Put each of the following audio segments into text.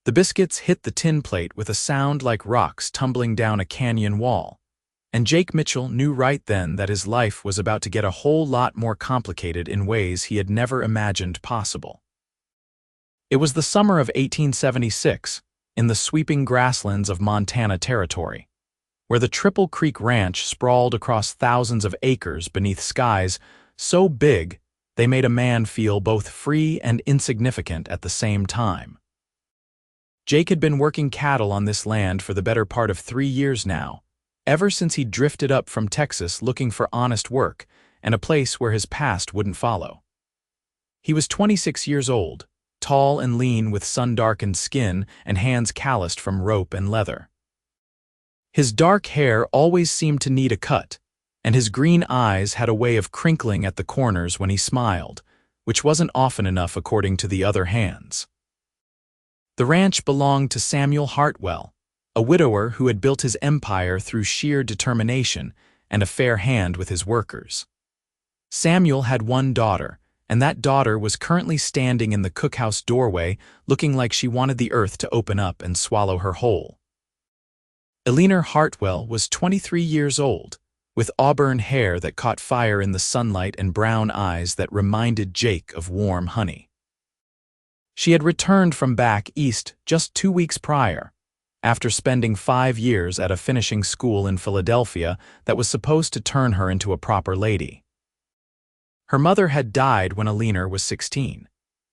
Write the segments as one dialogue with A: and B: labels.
A: The biscuits hit the tin plate with a sound like rocks tumbling down a canyon wall, and Jake Mitchell knew right then that his life was about to get a whole lot more complicated in ways he had never imagined possible. It was the summer of 1876, in the sweeping grasslands of Montana Territory, where the Triple Creek Ranch sprawled across thousands of acres beneath skies so big they made a man feel both free and insignificant at the same time. Jake had been working cattle on this land for the better part of 3 years now, ever since he drifted up from Texas looking for honest work and a place where his past wouldn't follow. He was 26 years old, tall and lean with sun-darkened skin and hands calloused from rope and leather. His dark hair always seemed to need a cut, and his green eyes had a way of crinkling at the corners when he smiled, which wasn't often enough according to the other hands. The ranch belonged to Samuel Hartwell, a widower who had built his empire through sheer determination and a fair hand with his workers. Samuel had one daughter, and that daughter was currently standing in the cookhouse doorway looking like she wanted the earth to open up and swallow her whole. Eleanor Hartwell was 23 years old, with auburn hair that caught fire in the sunlight and brown eyes that reminded Jake of warm honey. She had returned from back east just 2 weeks prior, after spending 5 years at a finishing school in Philadelphia that was supposed to turn her into a proper lady. Her mother had died when Eleanor was 16,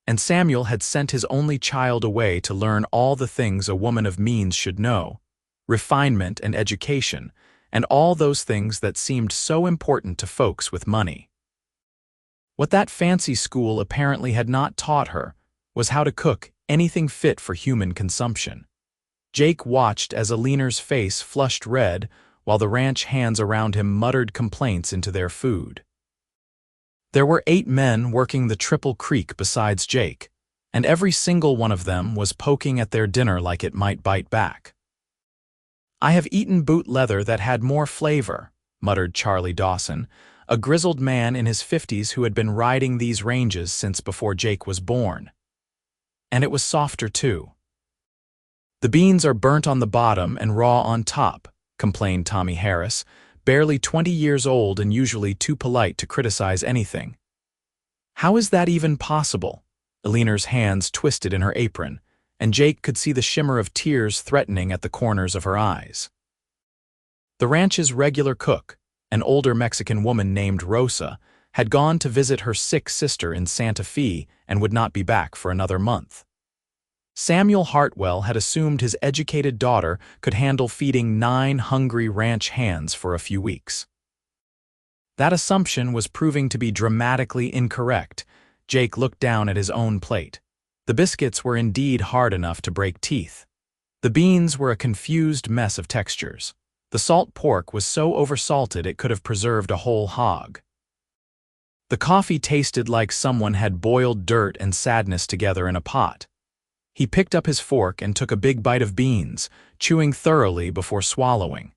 A: and Samuel had sent his only child away to learn all the things a woman of means should know, refinement and education, and all those things that seemed so important to folks with money. What that fancy school apparently had not taught her was how to cook anything fit for human consumption. Jake watched as Eleanor's face flushed red while the ranch hands around him muttered complaints into their food. There were 8 men working the Triple Creek besides Jake, and every single one of them was poking at their dinner like it might bite back. "I have eaten boot leather that had more flavor," muttered Charlie Dawson, a grizzled man in his 50s who had been riding these ranges since before Jake was born. "And it was softer, too." "The beans are burnt on the bottom and raw on top," complained Tommy Harris, barely 20 years old and usually too polite to criticize anything. "How is that even possible?" Eleanor's hands twisted in her apron, and Jake could see the shimmer of tears threatening at the corners of her eyes. The ranch's regular cook, an older Mexican woman named Rosa, had gone to visit her sick sister in Santa Fe and would not be back for another month. Samuel Hartwell had assumed his educated daughter could handle feeding 9 hungry ranch hands for a few weeks. That assumption was proving to be dramatically incorrect. Jake looked down at his own plate. The biscuits were indeed hard enough to break teeth. The beans were a confused mess of textures. The salt pork was so oversalted it could have preserved a whole hog. The coffee tasted like someone had boiled dirt and sadness together in a pot. He picked up his fork and took a big bite of beans, chewing thoroughly before swallowing.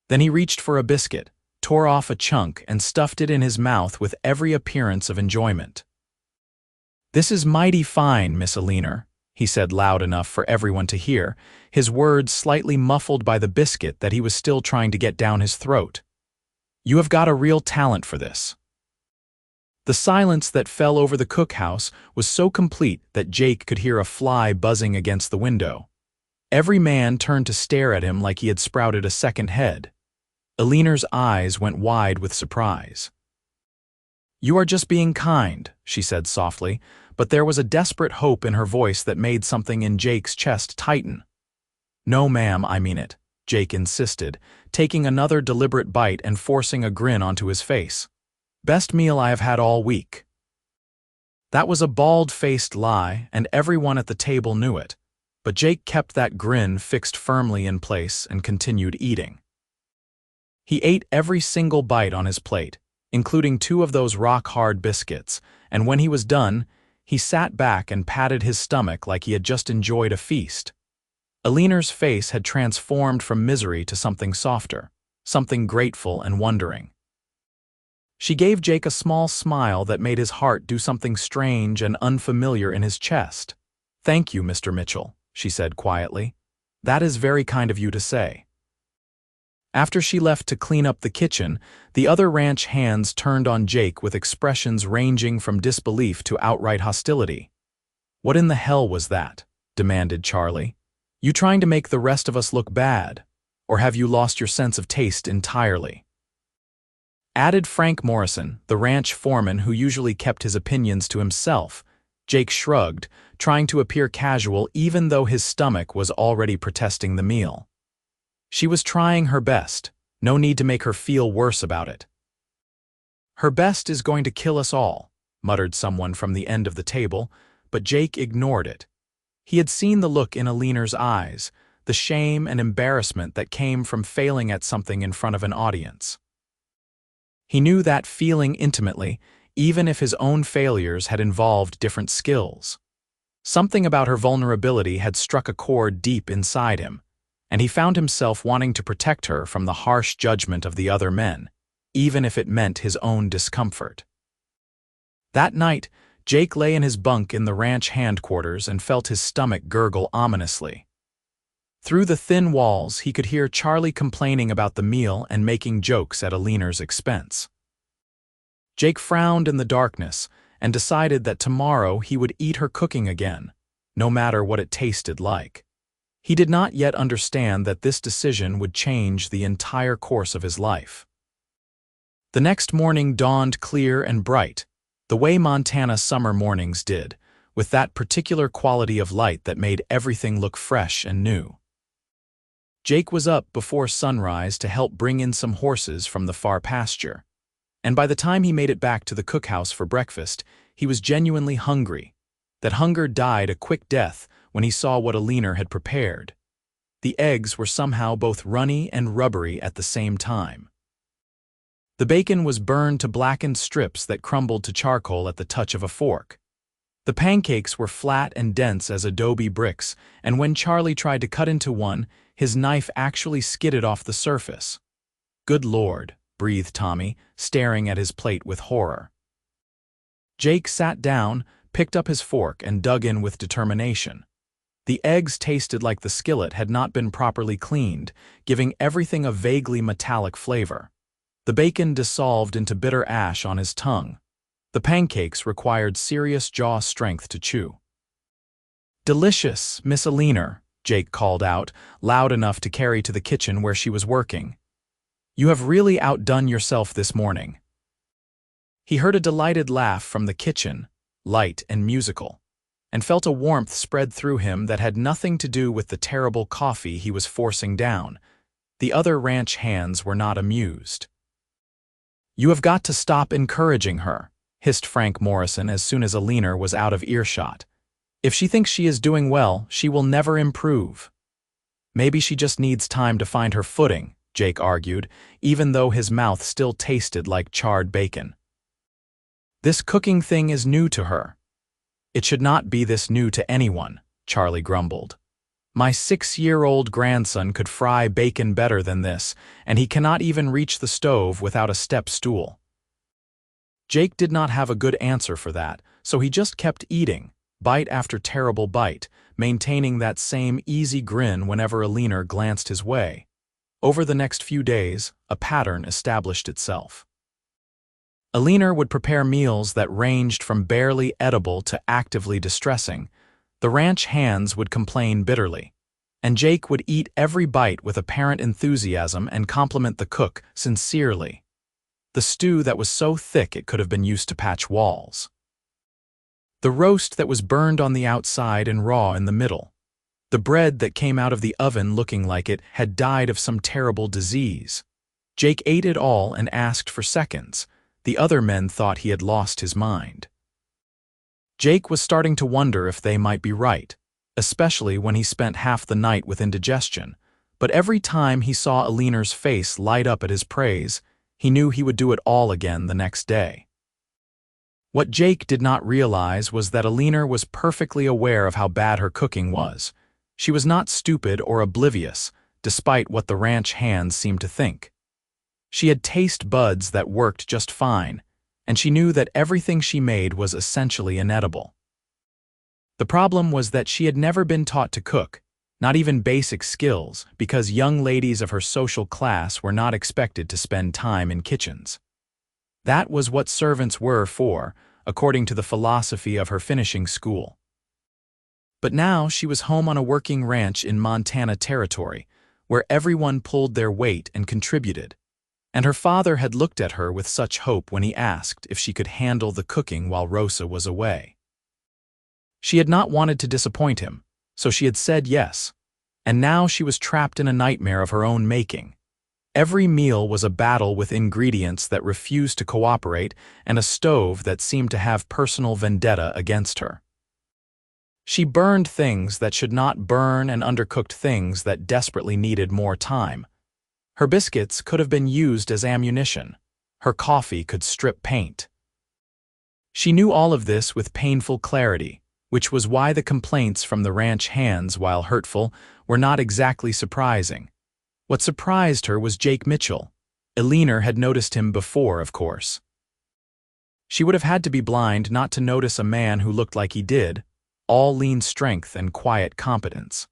A: Then he reached for a biscuit, tore off a chunk, and stuffed it in his mouth with every appearance of enjoyment. "This is mighty fine, Miss Eleanor," he said loud enough for everyone to hear, his words slightly muffled by the biscuit that he was still trying to get down his throat. "You have got a real talent for this." The silence that fell over the cookhouse was so complete that Jake could hear a fly buzzing against the window. Every man turned to stare at him like he had sprouted a second head. Eleanor's eyes went wide with surprise. "You are just being kind," she said softly, but there was a desperate hope in her voice that made something in Jake's chest tighten. "No, ma'am, I mean it," Jake insisted, taking another deliberate bite and forcing a grin onto his face. "Best meal I have had all week." That was a bald-faced lie, and everyone at the table knew it, but Jake kept that grin fixed firmly in place and continued eating. He ate every single bite on his plate, including 2 of those rock-hard biscuits, and when he was done, he sat back and patted his stomach like he had just enjoyed a feast. Eleanor's face had transformed from misery to something softer, something grateful and wondering. She gave Jake a small smile that made his heart do something strange and unfamiliar in his chest. "Thank you, Mr. Mitchell," she said quietly. "That is very kind of you to say." After she left to clean up the kitchen, the other ranch hands turned on Jake with expressions ranging from disbelief to outright hostility. "What in the hell was that?" demanded Charlie. "You trying to make the rest of us look bad? Or have you lost your sense of taste entirely?" Added Frank Morrison, the ranch foreman who usually kept his opinions to himself. Jake shrugged, trying to appear casual even though his stomach was already protesting the meal. She was trying her best. No need to make her feel worse about it. "Her best is going to kill us all," muttered someone from the end of the table, but Jake ignored it. He had seen the look in Eleanor's eyes, the shame and embarrassment that came from failing at something in front of an audience. He knew that feeling intimately, even if his own failures had involved different skills. Something about her vulnerability had struck a chord deep inside him, and he found himself wanting to protect her from the harsh judgment of the other men, even if it meant his own discomfort. That night, Jake lay in his bunk in the ranch headquarters and felt his stomach gurgle ominously. Through the thin walls, he could hear Charlie complaining about the meal and making jokes at Eleanor's expense. Jake frowned in the darkness and decided that tomorrow he would eat her cooking again, no matter what it tasted like. He did not yet understand that this decision would change the entire course of his life. The next morning dawned clear and bright, the way Montana summer mornings did, with that particular quality of light that made everything look fresh and new. Jake was up before sunrise to help bring in some horses from the far pasture, and by the time he made it back to the cookhouse for breakfast, he was genuinely hungry. That hunger died a quick death when he saw what Eleanor had prepared. The eggs were somehow both runny and rubbery at the same time. The bacon was burned to blackened strips that crumbled to charcoal at the touch of a fork. The pancakes were flat and dense as adobe bricks, and when Charlie tried to cut into one, his knife actually skidded off the surface. "Good Lord," breathed Tommy, staring at his plate with horror. Jake sat down, picked up his fork, and dug in with determination. The eggs tasted like the skillet had not been properly cleaned, giving everything a vaguely metallic flavor. The bacon dissolved into bitter ash on his tongue. The pancakes required serious jaw strength to chew. "Delicious, Miss Eleanor," Jake called out, loud enough to carry to the kitchen where she was working. "You have really outdone yourself this morning." He heard a delighted laugh from the kitchen, light and musical, and felt a warmth spread through him that had nothing to do with the terrible coffee he was forcing down. The other ranch hands were not amused. "You have got to stop encouraging her," hissed Frank Morrison as soon as Eleanor was out of earshot. "If she thinks she is doing well, she will never improve." "Maybe she just needs time to find her footing," Jake argued, even though his mouth still tasted like charred bacon. "This cooking thing is new to her." "It should not be this new to anyone," Charlie grumbled. "My 6-year-old grandson could fry bacon better than this, and he cannot even reach the stove without a step stool." Jake did not have a good answer for that, so he just kept eating, bite after terrible bite, maintaining that same easy grin whenever Eleanor glanced his way. Over the next few days, a pattern established itself. Eleanor would prepare meals that ranged from barely edible to actively distressing. The ranch hands would complain bitterly, and Jake would eat every bite with apparent enthusiasm and compliment the cook sincerely. The stew that was so thick it could have been used to patch walls. The roast that was burned on the outside and raw in the middle. The bread that came out of the oven looking like it had died of some terrible disease. Jake ate it all and asked for seconds. The other men thought he had lost his mind. Jake was starting to wonder if they might be right, especially when he spent half the night with indigestion, but every time he saw Eleanor's face light up at his praise, he knew he would do it all again the next day. What Jake did not realize was that Eleanor was perfectly aware of how bad her cooking was. She was not stupid or oblivious, despite what the ranch hands seemed to think. She had taste buds that worked just fine, and she knew that everything she made was essentially inedible. The problem was that she had never been taught to cook, not even basic skills, because young ladies of her social class were not expected to spend time in kitchens. That was what servants were for, according to the philosophy of her finishing school. But now she was home on a working ranch in Montana Territory, where everyone pulled their weight and contributed. And her father had looked at her with such hope when he asked if she could handle the cooking while Rosa was away. She had not wanted to disappoint him, so she had said yes, and now she was trapped in a nightmare of her own making. Every meal was a battle with ingredients that refused to cooperate and a stove that seemed to have personal vendetta against her. She burned things that should not burn and undercooked things that desperately needed more time. Her biscuits could have been used as ammunition. Her coffee could strip paint. She knew all of this with painful clarity, which was why the complaints from the ranch hands, while hurtful, were not exactly surprising. What surprised her was Jake Mitchell. Eleanor had noticed him before, of course. She would have had to be blind not to notice a man who looked like he did, all lean strength and quiet competence.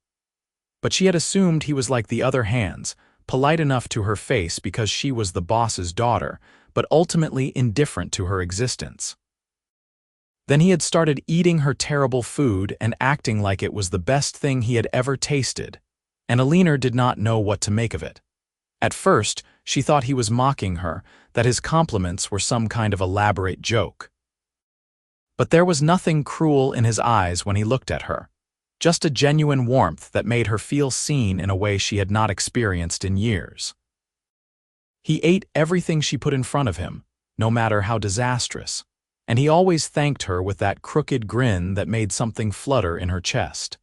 A: But she had assumed he was like the other hands, polite enough to her face because she was the boss's daughter, but ultimately indifferent to her existence. Then he had started eating her terrible food and acting like it was the best thing he had ever tasted, and Eleanor did not know what to make of it. At first, she thought he was mocking her, that his compliments were some kind of elaborate joke. But there was nothing cruel in his eyes when he looked at her, just a genuine warmth that made her feel seen in a way she had not experienced in years. He ate everything she put in front of him, no matter how disastrous, and he always thanked her with that crooked grin that made something flutter in her chest.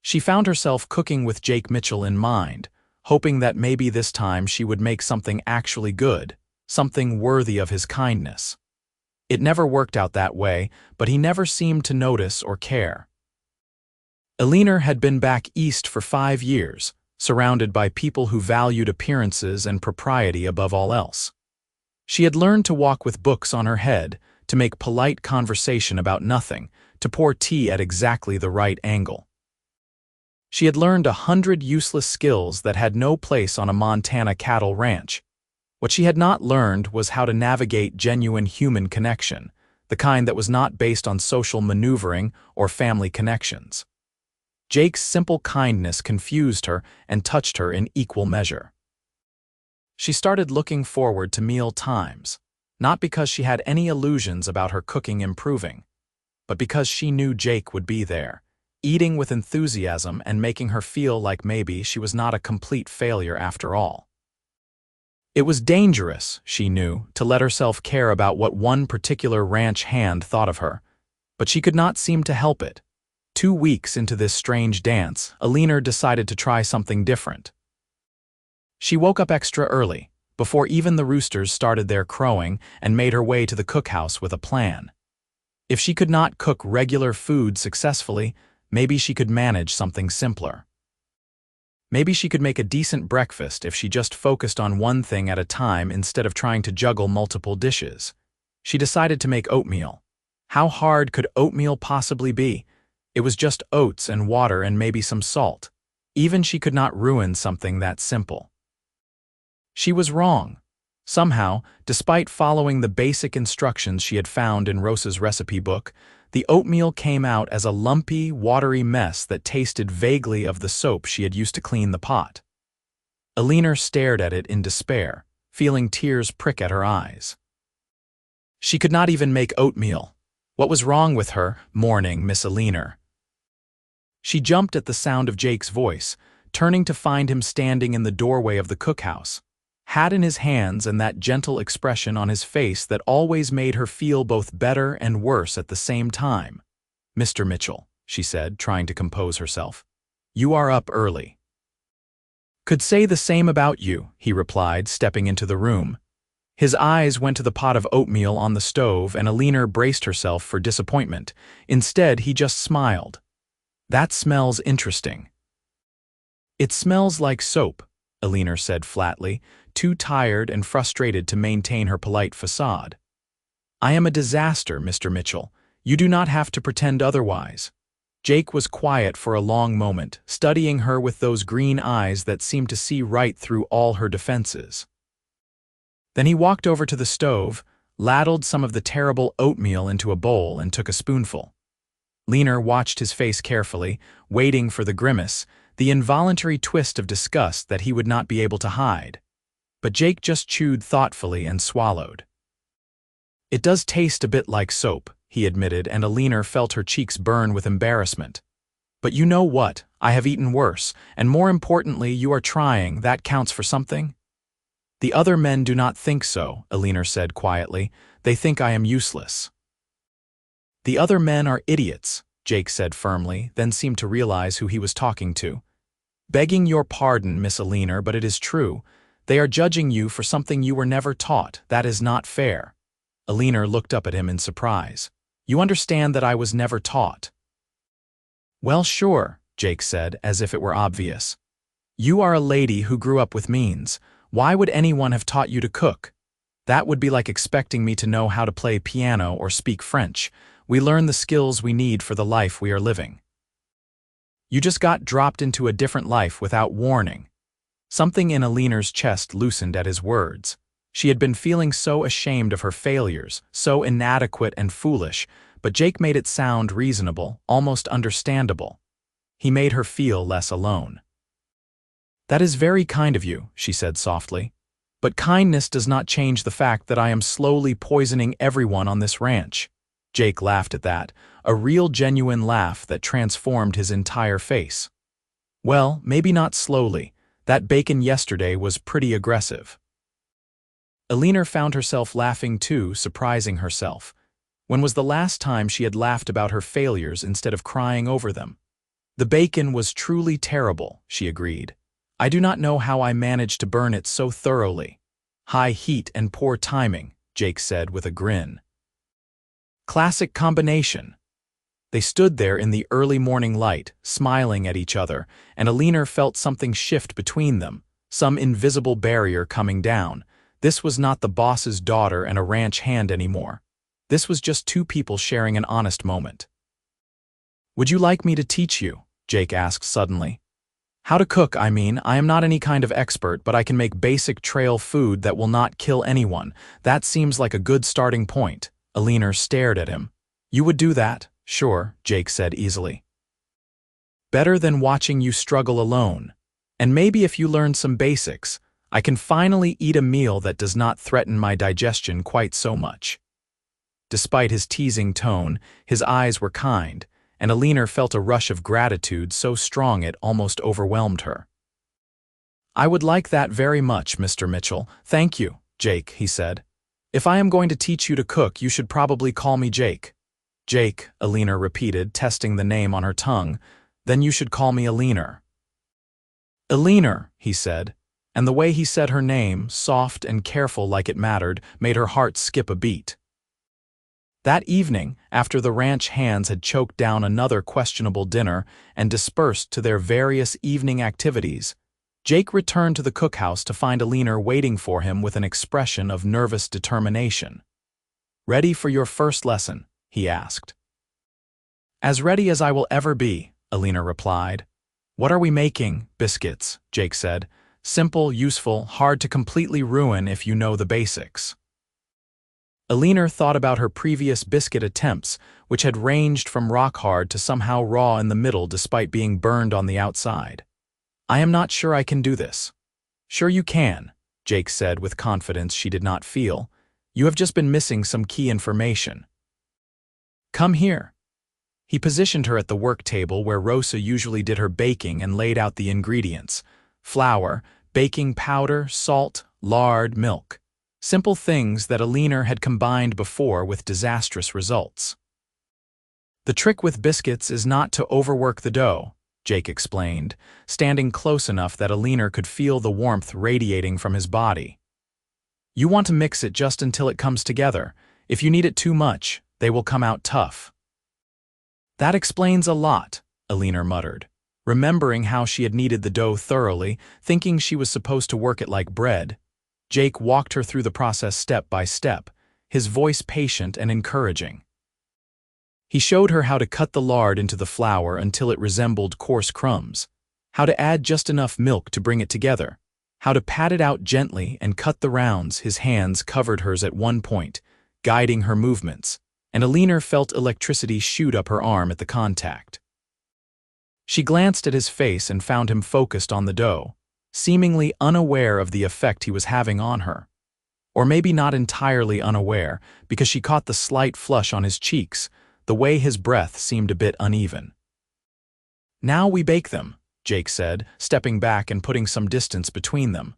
A: She found herself cooking with Jake Mitchell in mind, hoping that maybe this time she would make something actually good, something worthy of his kindness. It never worked out that way, but he never seemed to notice or care. Eleanor had been back east for 5 years, surrounded by people who valued appearances and propriety above all else. She had learned to walk with books on her head, to make polite conversation about nothing, to pour tea at exactly the right angle. She had learned 100 useless skills that had no place on a Montana cattle ranch. What she had not learned was how to navigate genuine human connection, the kind that was not based on social maneuvering or family connections. Jake's simple kindness confused her and touched her in equal measure. She started looking forward to meal times, not because she had any illusions about her cooking improving, but because she knew Jake would be there, eating with enthusiasm and making her feel like maybe she was not a complete failure after all. It was dangerous, she knew, to let herself care about what one particular ranch hand thought of her, but she could not seem to help it. 2 weeks into this strange dance, Eleanor decided to try something different. She woke up extra early, before even the roosters started their crowing, and made her way to the cookhouse with a plan. If she could not cook regular food successfully, maybe she could manage something simpler. Maybe she could make a decent breakfast if she just focused on one thing at a time instead of trying to juggle multiple dishes. She decided to make oatmeal. How hard could oatmeal possibly be? It was just oats and water and maybe some salt. Even she could not ruin something that simple. She was wrong. Somehow, despite following the basic instructions she had found in Rosa's recipe book, the oatmeal came out as a lumpy, watery mess that tasted vaguely of the soap she had used to clean the pot. Eleanor stared at it in despair, feeling tears prick at her eyes. She could not even make oatmeal. What was wrong with her, mourning Miss Eleanor? She jumped at the sound of Jake's voice, turning to find him standing in the doorway of the cookhouse, hat in his hands and that gentle expression on his face that always made her feel both better and worse at the same time. "Mr. Mitchell," she said, trying to compose herself, "you are up early." "Could say the same about you," he replied, stepping into the room. His eyes went to the pot of oatmeal on the stove, and Eleanor braced herself for disappointment. Instead, he just smiled. "That smells interesting." "It smells like soap," Eleanor said flatly, too tired and frustrated to maintain her polite facade. "I am a disaster, Mr. Mitchell. You do not have to pretend otherwise." Jake was quiet for a long moment, studying her with those green eyes that seemed to see right through all her defenses. Then he walked over to the stove, ladled some of the terrible oatmeal into a bowl and took a spoonful. Eleanor watched his face carefully, waiting for the grimace, the involuntary twist of disgust that he would not be able to hide. But Jake just chewed thoughtfully and swallowed. "It does taste a bit like soap," he admitted, and Eleanor felt her cheeks burn with embarrassment. "But you know what? I have eaten worse, and more importantly, you are trying. That counts for something?" "The other men do not think so," Eleanor said quietly. "They think I am useless." "The other men are idiots," Jake said firmly, then seemed to realize who he was talking to. "Begging your pardon, Miss Eleanor, but it is true. They are judging you for something you were never taught. That is not fair." Eleanor looked up at him in surprise. "You understand that I was never taught?" "Well, sure," Jake said, as if it were obvious. "You are a lady who grew up with means. Why would anyone have taught you to cook? That would be like expecting me to know how to play piano or speak French. We learn the skills we need for the life we are living." "You just got dropped into a different life without warning." Something in Eleanor's chest loosened at his words. She had been feeling so ashamed of her failures, so inadequate and foolish, but Jake made it sound reasonable, almost understandable. He made her feel less alone. "That is very kind of you," she said softly. "But kindness does not change the fact that I am slowly poisoning everyone on this ranch." Jake laughed at that, a real genuine laugh that transformed his entire face. "Well, maybe not slowly. That bacon yesterday was pretty aggressive." Eleanor found herself laughing too, surprising herself. When was the last time she had laughed about her failures instead of crying over them? "The bacon was truly terrible," she agreed. "I do not know how I managed to burn it so thoroughly." "High heat and poor timing," Jake said with a grin. "Classic combination." They stood there in the early morning light, smiling at each other, and Eleanor felt something shift between them, some invisible barrier coming down. This was not the boss's daughter and a ranch hand anymore. This was just two people sharing an honest moment. "Would you like me to teach you?" Jake asked suddenly. "How to cook, I mean. I am not any kind of expert, but I can make basic trail food that will not kill anyone. That seems like a good starting point." Eleanor stared at him. "You would do that?" "Sure," Jake said easily. "Better than watching you struggle alone. And maybe if you learn some basics, I can finally eat a meal that does not threaten my digestion quite so much." Despite his teasing tone, his eyes were kind, and Eleanor felt a rush of gratitude so strong it almost overwhelmed her. "I would like that very much, Mr. Mitchell. Thank you, Jake," he said. "If I am going to teach you to cook, you should probably call me Jake." "Jake," Eleanor repeated, testing the name on her tongue. "Then you should call me Eleanor." "Eleanor," he said, and the way he said her name, soft and careful like it mattered, made her heart skip a beat. That evening, after the ranch hands had choked down another questionable dinner and dispersed to their various evening activities, Jake returned to the cookhouse to find Eleanor waiting for him with an expression of nervous determination. "Ready for your first lesson?" he asked. "As ready as I will ever be," Eleanor replied. "What are we making?" "Biscuits," Jake said. "Simple, useful, hard to completely ruin if you know the basics." Eleanor thought about her previous biscuit attempts, which had ranged from rock-hard to somehow raw in the middle despite being burned on the outside. "I am not sure I can do this." "Sure you can," Jake said with confidence she did not feel. "You have just been missing some key information. Come here." He positioned her at the work table where Rosa usually did her baking and laid out the ingredients: flour, baking powder, salt, lard, milk. Simple things that Eleanor had combined before with disastrous results. "The trick with biscuits is not to overwork the dough," Jake explained, standing close enough that Eleanor could feel the warmth radiating from his body. "You want to mix it just until it comes together. If you knead it too much, they will come out tough." "That explains a lot," Eleanor muttered, remembering how she had kneaded the dough thoroughly, thinking she was supposed to work it like bread. Jake walked her through the process step by step, his voice patient and encouraging. He showed her how to cut the lard into the flour until it resembled coarse crumbs, how to add just enough milk to bring it together, how to pat it out gently and cut the rounds. His hands covered hers at one point, guiding her movements, and Eleanor felt electricity shoot up her arm at the contact. She glanced at his face and found him focused on the dough, seemingly unaware of the effect he was having on her. Or maybe not entirely unaware, because she caught the slight flush on his cheeks, the way his breath seemed a bit uneven. "Now we bake them," Jake said, stepping back and putting some distance between them.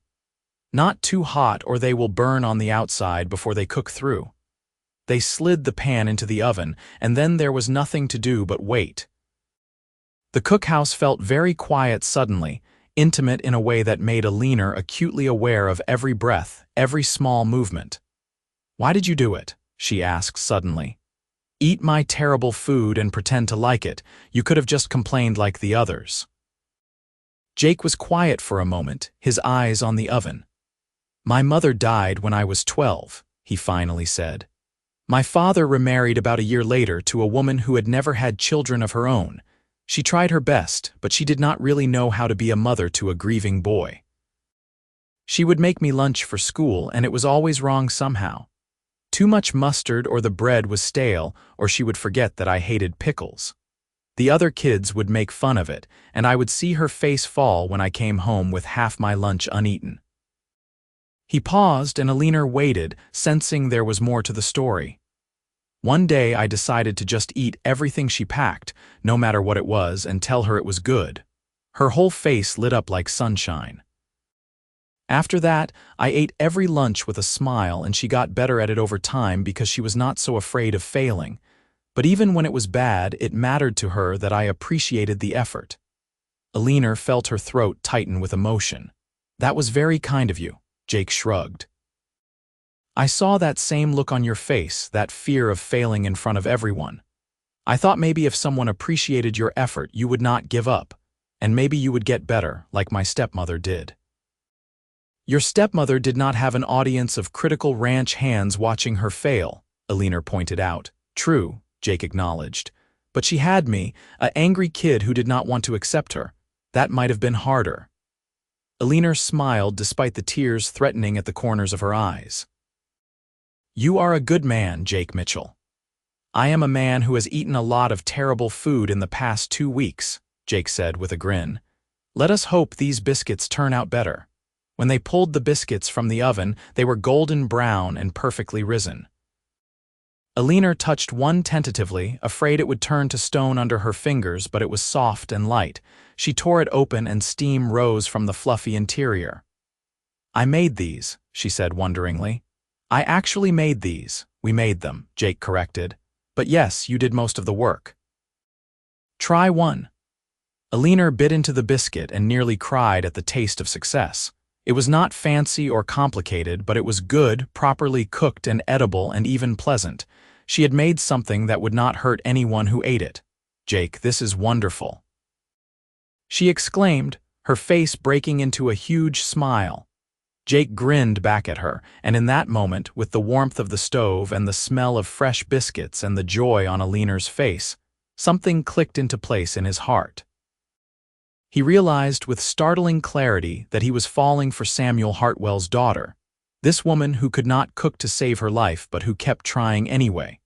A: "Not too hot or they will burn on the outside before they cook through." They slid the pan into the oven, and then there was nothing to do but wait. The cookhouse felt very quiet suddenly, intimate in a way that made Eleanor acutely aware of every breath, every small movement. "Why did you do it?" she asked suddenly. "Eat my terrible food and pretend to like it. You could have just complained like the others." Jake was quiet for a moment, his eyes on the oven. "My mother died when I was 12, he finally said. "My father remarried about a year later to a woman who had never had children of her own. She tried her best, but she did not really know how to be a mother to a grieving boy. She would make me lunch for school, and it was always wrong somehow. Too much mustard, or the bread was stale, or she would forget that I hated pickles. The other kids would make fun of it, and I would see her face fall when I came home with half my lunch uneaten." He paused, and Eleanor waited, sensing there was more to the story. "One day I decided to just eat everything she packed, no matter what it was, and tell her it was good." Her whole face lit up like sunshine. "After that, I ate every lunch with a smile, and she got better at it over time because she was not so afraid of failing. But even when it was bad, it mattered to her that I appreciated the effort." Eleanor felt her throat tighten with emotion. "That was very kind of you," Jake shrugged. "I saw that same look on your face, that fear of failing in front of everyone. I thought maybe if someone appreciated your effort, you would not give up, and maybe you would get better, like my stepmother did." "Your stepmother did not have an audience of critical ranch hands watching her fail," Eleanor pointed out. "True," Jake acknowledged. "But she had me, an angry kid who did not want to accept her. That might have been harder." Eleanor smiled despite the tears threatening at the corners of her eyes. "You are a good man, Jake Mitchell." "I am a man who has eaten a lot of terrible food in the past 2 weeks, Jake said with a grin. "Let us hope these biscuits turn out better." When they pulled the biscuits from the oven, they were golden brown and perfectly risen. Eleanor touched one tentatively, afraid it would turn to stone under her fingers, but it was soft and light. She tore it open and steam rose from the fluffy interior. "I made these," she said wonderingly. "I actually made these." "We made them," Jake corrected. "But yes, you did most of the work." "Try one." Eleanor bit into the biscuit and nearly cried at the taste of success. It was not fancy or complicated, but it was good, properly cooked and edible and even pleasant. She had made something that would not hurt anyone who ate it. "Jake, this is wonderful," she exclaimed, her face breaking into a huge smile. Jake grinned back at her, and in that moment, with the warmth of the stove and the smell of fresh biscuits and the joy on Eleanor's face, something clicked into place in his heart. He realized with startling clarity that he was falling for Samuel Hartwell's daughter, this woman who could not cook to save her life but who kept trying anyway,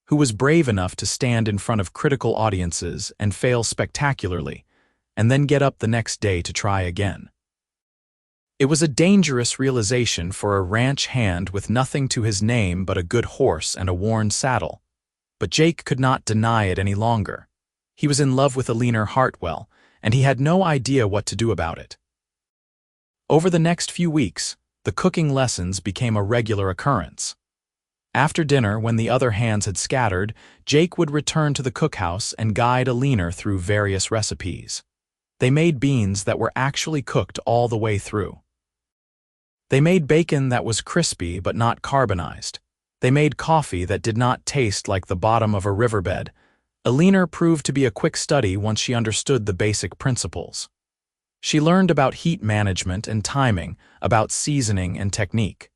A: who was brave enough to stand in front of critical audiences and fail spectacularly, and then get up the next day to try again. It was a dangerous realization for a ranch hand with nothing to his name but a good horse and a worn saddle. But Jake could not deny it any longer. He was in love with Eleanor Hartwell, and he had no idea what to do about it. Over the next few weeks, the cooking lessons became a regular occurrence. After dinner, when the other hands had scattered, Jake would return to the cookhouse and guide Eleanor through various recipes. They made beans that were actually cooked all the way through. They made bacon that was crispy but not carbonized. They made coffee that did not taste like the bottom of a riverbed. Eleanor proved to be a quick study once she understood the basic principles. She learned about heat management and timing, about seasoning and technique.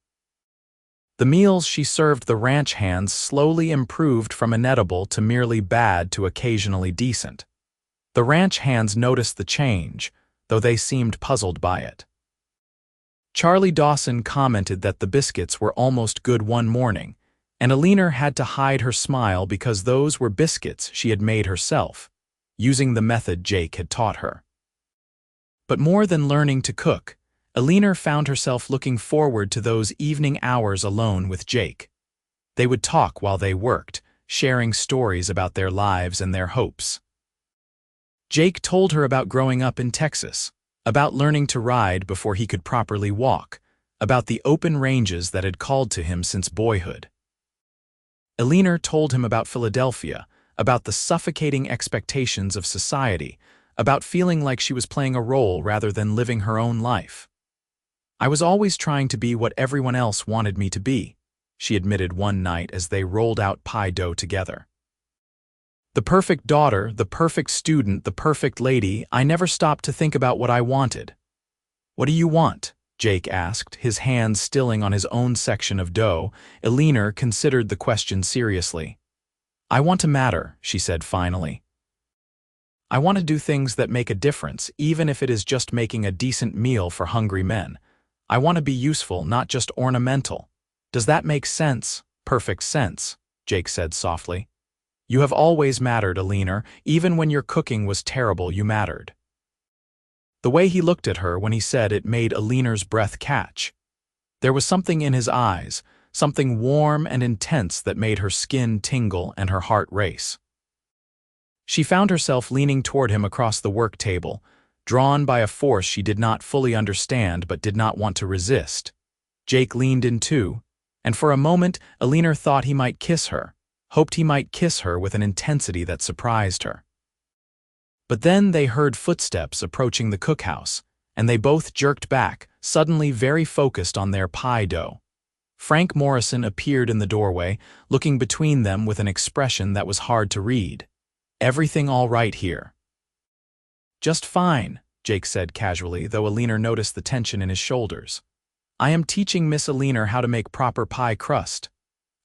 A: The meals she served the ranch hands slowly improved from inedible to merely bad to occasionally decent. The ranch hands noticed the change, though they seemed puzzled by it. Charlie Dawson commented that the biscuits were almost good one morning, and Eleanor had to hide her smile because those were biscuits she had made herself, using the method Jake had taught her. But more than learning to cook, Eleanor found herself looking forward to those evening hours alone with Jake. They would talk while they worked, sharing stories about their lives and their hopes. Jake told her about growing up in Texas, about learning to ride before he could properly walk, about the open ranges that had called to him since boyhood. Eleanor told him about Philadelphia, about the suffocating expectations of society, about feeling like she was playing a role rather than living her own life. "I was always trying to be what everyone else wanted me to be," she admitted one night as they rolled out pie dough together. "The perfect daughter, the perfect student, the perfect lady, I never stopped to think about what I wanted." "What do you want?" Jake asked, his hands stilling on his own section of dough. Eleanor considered the question seriously. "I want to matter," she said finally. "I want to do things that make a difference, even if it is just making a decent meal for hungry men. I want to be useful, not just ornamental. Does that make sense?" "Perfect sense," Jake said softly. "You have always mattered, Eleanor. Even when your cooking was terrible, you mattered." The way he looked at her when he said it made Eleanor's breath catch. There was something in his eyes, something warm and intense that made her skin tingle and her heart race. She found herself leaning toward him across the work table, drawn by a force she did not fully understand but did not want to resist. Jake leaned in too, and for a moment Eleanor thought he might kiss her, hoped he might kiss her with an intensity that surprised her. But then they heard footsteps approaching the cookhouse, and they both jerked back, suddenly very focused on their pie dough. Frank Morrison appeared in the doorway, looking between them with an expression that was hard to read. "Everything all right here?" "Just fine," Jake said casually, though Eleanor noticed the tension in his shoulders. "I am teaching Miss Eleanor how to make proper pie crust."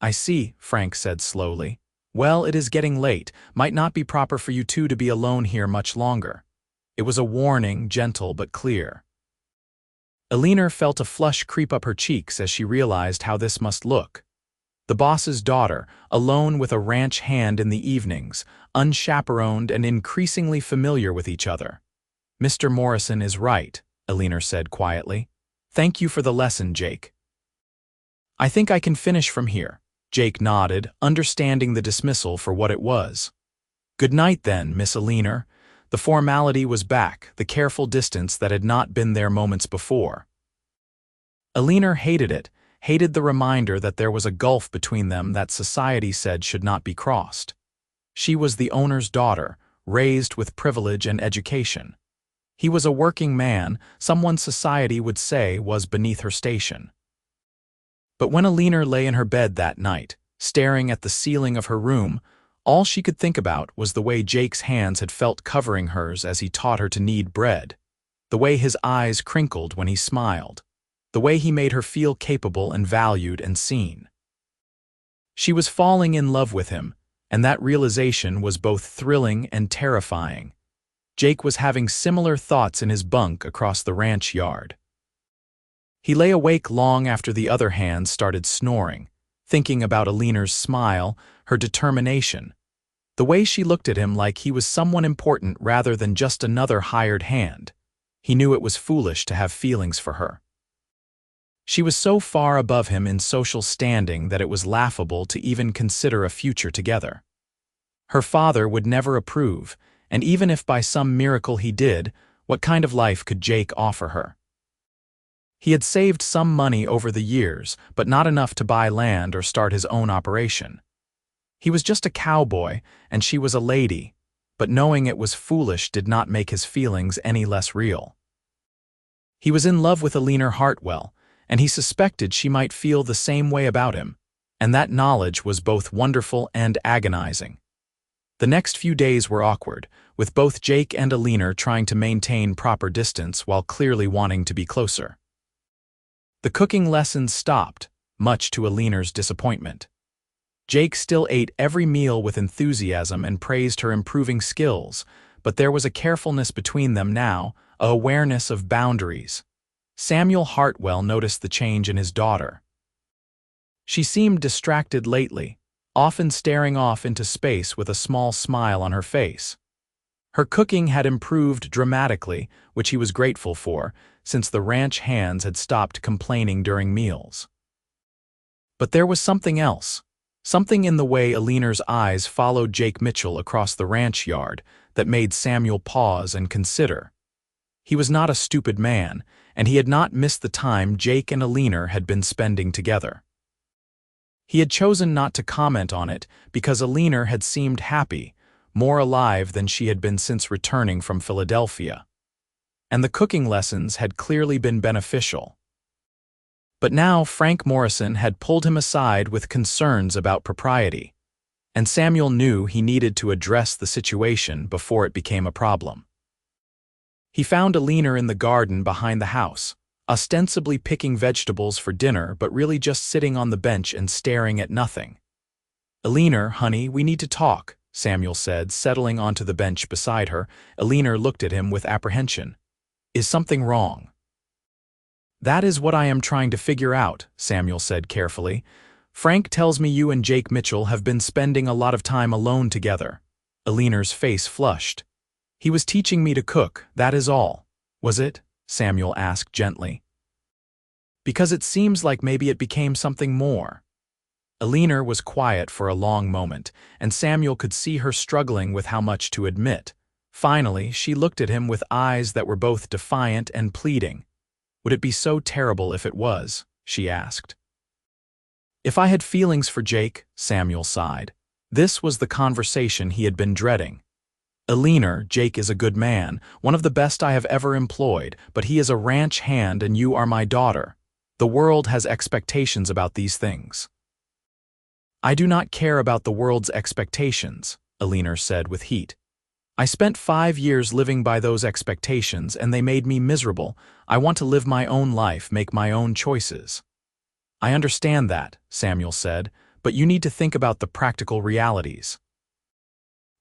A: "I see," Frank said slowly. "Well, it is getting late. Might not be proper for you two to be alone here much longer." It was a warning, gentle but clear. Eleanor felt a flush creep up her cheeks as she realized how this must look. The boss's daughter, alone with a ranch hand in the evenings, unchaperoned and increasingly familiar with each other. "Mr. Morrison is right," Eleanor said quietly. "Thank you for the lesson, Jake." "I think I can finish from here," Jake nodded, understanding the dismissal for what it was. "Good night then, Miss Eleanor." The formality was back, the careful distance that had not been there moments before. Eleanor hated it, hated the reminder that there was a gulf between them that society said should not be crossed. She was the owner's daughter, raised with privilege and education. He was a working man, someone society would say was beneath her station. But when Eleanor lay in her bed that night, staring at the ceiling of her room, all she could think about was the way Jake's hands had felt covering hers as he taught her to knead bread, the way his eyes crinkled when he smiled, the way he made her feel capable and valued and seen. She was falling in love with him, and that realization was both thrilling and terrifying. Jake was having similar thoughts in his bunk across the ranch yard. He lay awake long after the other hands started snoring, thinking about Eleanor's smile, her determination, the way she looked at him like he was someone important rather than just another hired hand. He knew it was foolish to have feelings for her. She was so far above him in social standing that it was laughable to even consider a future together. Her father would never approve, and even if by some miracle he did, what kind of life could Jake offer her? He had saved some money over the years, but not enough to buy land or start his own operation. He was just a cowboy, and she was a lady, but knowing it was foolish did not make his feelings any less real. He was in love with Eleanor Hartwell, and he suspected she might feel the same way about him, and that knowledge was both wonderful and agonizing. The next few days were awkward, with both Jake and Eleanor trying to maintain proper distance while clearly wanting to be closer. The cooking lessons stopped, much to Eleanor's disappointment. Jake still ate every meal with enthusiasm and praised her improving skills, but there was a carefulness between them now, a awareness of boundaries. Samuel Hartwell noticed the change in his daughter. She seemed distracted lately, often staring off into space with a small smile on her face. Her cooking had improved dramatically, which he was grateful for, since the ranch hands had stopped complaining during meals. But there was something else, something in the way Eleanor's eyes followed Jake Mitchell across the ranch yard that made Samuel pause and consider. He was not a stupid man, and he had not missed the time Jake and Eleanor had been spending together. He had chosen not to comment on it because Eleanor had seemed happy, more alive than she had been since returning from Philadelphia. And the cooking lessons had clearly been beneficial. But now Frank Morrison had pulled him aside with concerns about propriety, and Samuel knew he needed to address the situation before it became a problem. He found Eleanor in the garden behind the house, ostensibly picking vegetables for dinner but really just sitting on the bench and staring at nothing. "Eleanor, honey, we need to talk," Samuel said, settling onto the bench beside her. Eleanor looked at him with apprehension. "Is something wrong?" "That is what I am trying to figure out," Samuel said carefully. "Frank tells me you and Jake Mitchell have been spending a lot of time alone together." Eleanor's face flushed. "He was teaching me to cook, that is all." "Was it?" Samuel asked gently. "Because it seems like maybe it became something more." Eleanor was quiet for a long moment, and Samuel could see her struggling with how much to admit. Finally, she looked at him with eyes that were both defiant and pleading. "Would it be so terrible if it was?" she asked. "If I had feelings for Jake," Samuel sighed. This was the conversation he had been dreading. "Eleanor, Jake is a good man, one of the best I have ever employed, but he is a ranch hand and you are my daughter. The world has expectations about these things." "I do not care about the world's expectations," Eleanor said with heat. "I spent 5 years living by those expectations and they made me miserable. I want to live my own life, make my own choices." "I understand that," Samuel said, "but you need to think about the practical realities.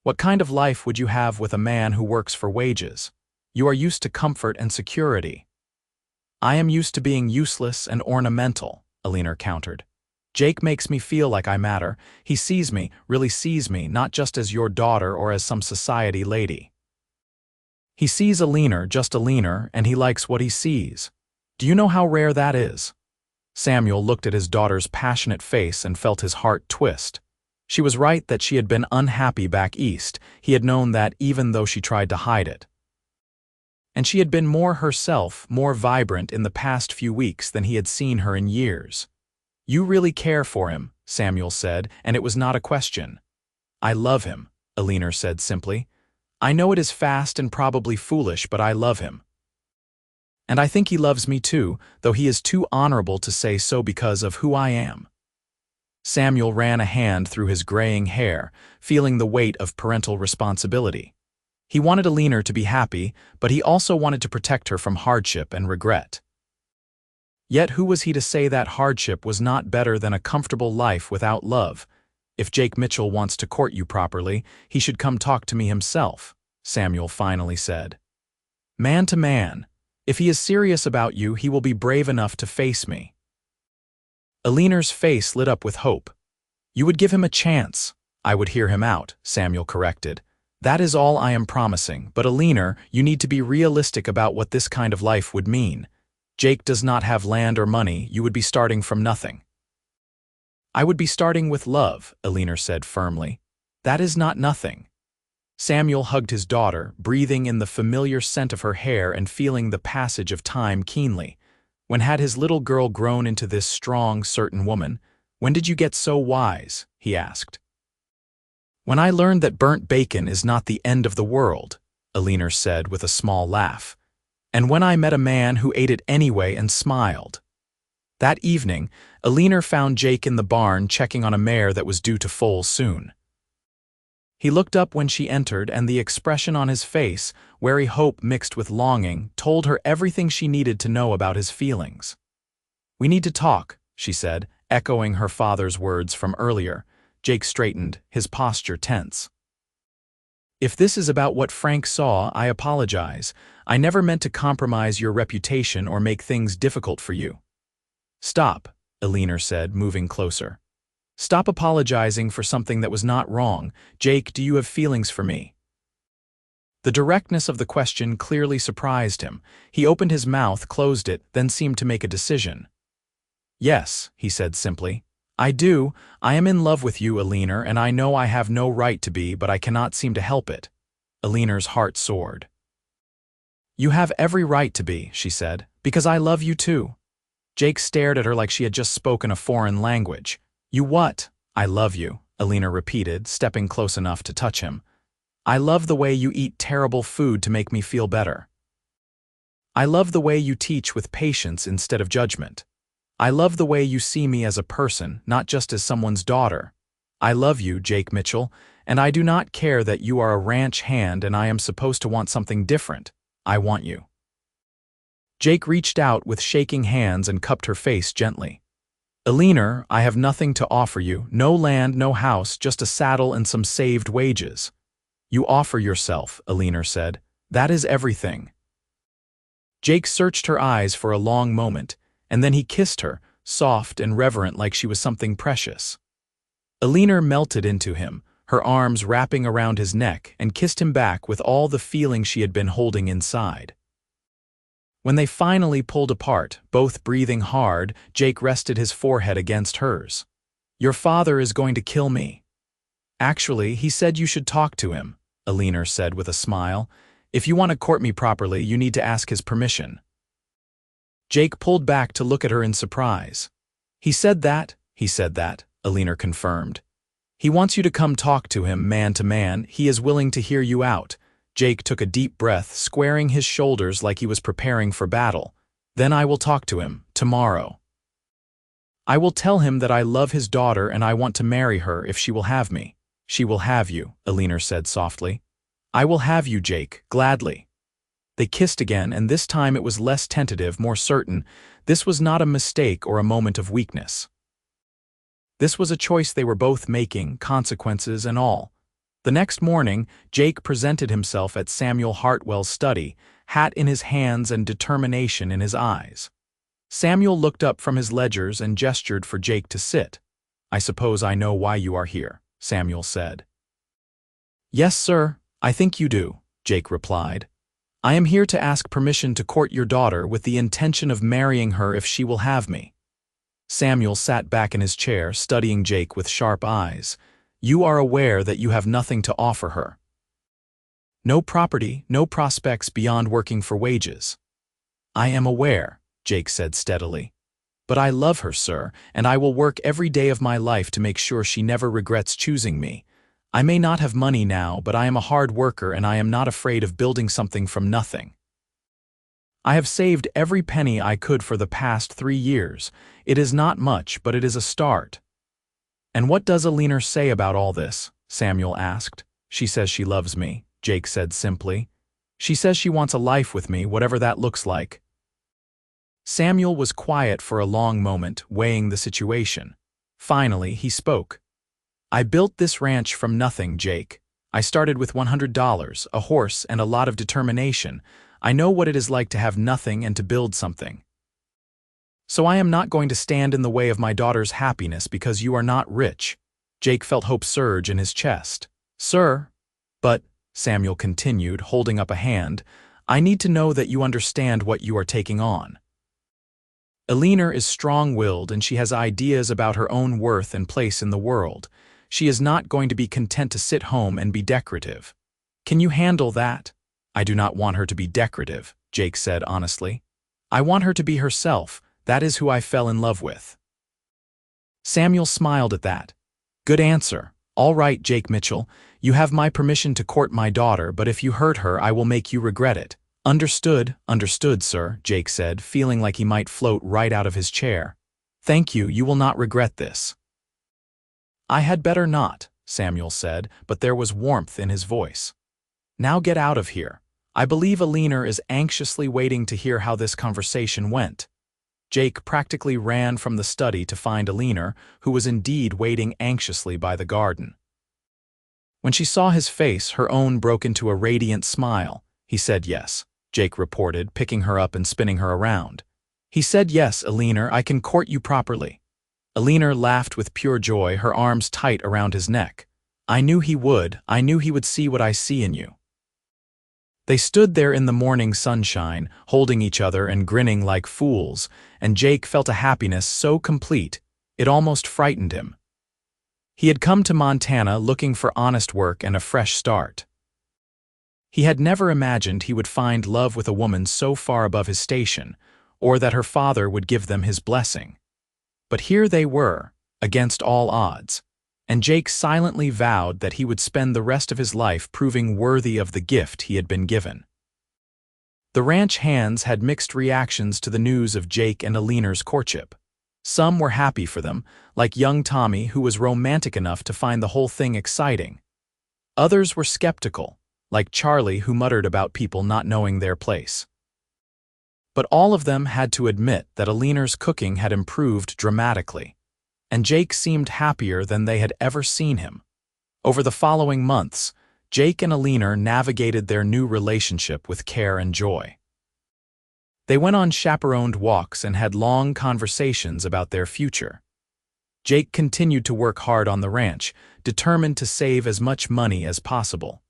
A: What kind of life would you have with a man who works for wages? You are used to comfort and security." "I am used to being useless and ornamental," Eleanor countered. "Jake makes me feel like I matter. He sees me, really sees me, not just as your daughter or as some society lady. He sees Eleanor, just Eleanor, and he likes what he sees. Do you know how rare that is?" Samuel looked at his daughter's passionate face and felt his heart twist. She was right that she had been unhappy back east. He had known that even though she tried to hide it. And she had been more herself, more vibrant in the past few weeks than he had seen her in years. "You really care for him," Samuel said, and it was not a question. "I love him," Eleanor said simply. "I know it is fast and probably foolish, but I love him. And I think he loves me too, though he is too honorable to say so because of who I am." Samuel ran a hand through his graying hair, feeling the weight of parental responsibility. He wanted Eleanor to be happy, but he also wanted to protect her from hardship and regret. Yet who was he to say that hardship was not better than a comfortable life without love? "If Jake Mitchell wants to court you properly, he should come talk to me himself," Samuel finally said. "Man to man. If he is serious about you, he will be brave enough to face me." Eleanor's face lit up with hope. "You would give him a chance." "I would hear him out," Samuel corrected. "That is all I am promising, but Eleanor, you need to be realistic about what this kind of life would mean. Jake does not have land or money, you would be starting from nothing." "I would be starting with love," Eleanor said firmly. "That is not nothing." Samuel hugged his daughter, breathing in the familiar scent of her hair and feeling the passage of time keenly. When had his little girl grown into this strong, certain woman? "When did you get so wise?" he asked. "When I learned that burnt bacon is not the end of the world," Eleanor said with a small laugh. "And when I met a man who ate it anyway and smiled." That evening, Eleanor found Jake in the barn checking on a mare that was due to foal soon. He looked up when she entered, and the expression on his face, wary hope mixed with longing, told her everything she needed to know about his feelings. "We need to talk," she said, echoing her father's words from earlier. Jake straightened, his posture tense. If this is about what Frank saw, I apologize. I never meant to compromise your reputation or make things difficult for you. Stop, Eleanor said, moving closer. Stop apologizing for something that was not wrong. Jake, do you have feelings for me? The directness of the question clearly surprised him. He opened his mouth, closed it, then seemed to make a decision. Yes, he said simply. I do. I am in love with you, Eleanor, and I know I have no right to be, but I cannot seem to help it. Eleanor's heart soared. You have every right to be, she said, because I love you too. Jake stared at her like she had just spoken a foreign language. You what? I love you, Eleanor repeated, stepping close enough to touch him. I love the way you eat terrible food to make me feel better. I love the way you teach with patience instead of judgment. I love the way you see me as a person, not just as someone's daughter. I love you, Jake Mitchell, and I do not care that you are a ranch hand and I am supposed to want something different. I want you. Jake reached out with shaking hands and cupped her face gently. Eleanor, I have nothing to offer you, no land, no house, just a saddle and some saved wages. You offer yourself, Eleanor said. That is everything. Jake searched her eyes for a long moment, and then he kissed her, soft and reverent like she was something precious. Eleanor melted into him, her arms wrapping around his neck, and kissed him back with all the feeling she had been holding inside. When they finally pulled apart, both breathing hard, Jake rested his forehead against hers. Your father is going to kill me. Actually, he said you should talk to him, Eleanor said with a smile. If you want to court me properly, you need to ask his permission. Jake pulled back to look at her in surprise. He said that, Eleanor confirmed. He wants you to come talk to him man to man. He is willing to hear you out. Jake took a deep breath, squaring his shoulders like he was preparing for battle. Then I will talk to him, tomorrow. I will tell him that I love his daughter and I want to marry her if she will have me. She will have you, Eleanor said softly. I will have you, Jake, gladly. They kissed again, and this time it was less tentative, more certain. This was not a mistake or a moment of weakness. This was a choice they were both making, consequences and all. The next morning, Jake presented himself at Samuel Hartwell's study, hat in his hands and determination in his eyes. Samuel looked up from his ledgers and gestured for Jake to sit. I suppose I know why you are here, Samuel said. Yes, sir, I think you do, Jake replied. I am here to ask permission to court your daughter with the intention of marrying her if she will have me. Samuel sat back in his chair, studying Jake with sharp eyes. You are aware that you have nothing to offer her. No property, no prospects beyond working for wages. I am aware, Jake said steadily. But I love her, sir, and I will work every day of my life to make sure she never regrets choosing me. I may not have money now, but I am a hard worker and I am not afraid of building something from nothing. I have saved every penny I could for the past 3 years. It is not much, but it is a start. And what does Eleanor say about all this? Samuel asked. She says she loves me, Jake said simply. She says she wants a life with me, whatever that looks like. Samuel was quiet for a long moment, weighing the situation. Finally, he spoke. I built this ranch from nothing, Jake. I started with $100, a horse, and a lot of determination. I know what it is like to have nothing and to build something. So I am not going to stand in the way of my daughter's happiness because you are not rich. Jake felt hope surge in his chest. Sir, but, Samuel continued, holding up a hand, I need to know that you understand what you are taking on. Eleanor is strong-willed and she has ideas about her own worth and place in the world. She is not going to be content to sit home and be decorative. Can you handle that? I do not want her to be decorative, Jake said honestly. I want her to be herself. That is who I fell in love with. Samuel smiled at that. Good answer. All right, Jake Mitchell. You have my permission to court my daughter, but if you hurt her, I will make you regret it. Understood, sir, Jake said, feeling like he might float right out of his chair. Thank you, you will not regret this. I had better not, Samuel said, but there was warmth in his voice. Now get out of here. I believe Eleanor is anxiously waiting to hear how this conversation went. Jake practically ran from the study to find Eleanor, who was indeed waiting anxiously by the garden. When she saw his face, her own broke into a radiant smile. "He said yes," Jake reported, picking her up and spinning her around. "He said yes, Eleanor, I can court you properly." Eleanor laughed with pure joy, her arms tight around his neck. "I knew he would. I knew he would see what I see in you." They stood there in the morning sunshine, holding each other and grinning like fools, and Jake felt a happiness so complete, it almost frightened him. He had come to Montana looking for honest work and a fresh start. He had never imagined he would find love with a woman so far above his station, or that her father would give them his blessing. But here they were, against all odds, and Jake silently vowed that he would spend the rest of his life proving worthy of the gift he had been given. The ranch hands had mixed reactions to the news of Jake and Eleanor's courtship. Some were happy for them, like young Tommy, who was romantic enough to find the whole thing exciting. Others were skeptical, like Charlie, who muttered about people not knowing their place. But all of them had to admit that Eleanor's cooking had improved dramatically, and Jake seemed happier than they had ever seen him. Over the following months, Jake and Eleanor navigated their new relationship with care and joy. They went on chaperoned walks and had long conversations about their future. Jake continued to work hard on the ranch, determined to save as much money as possible.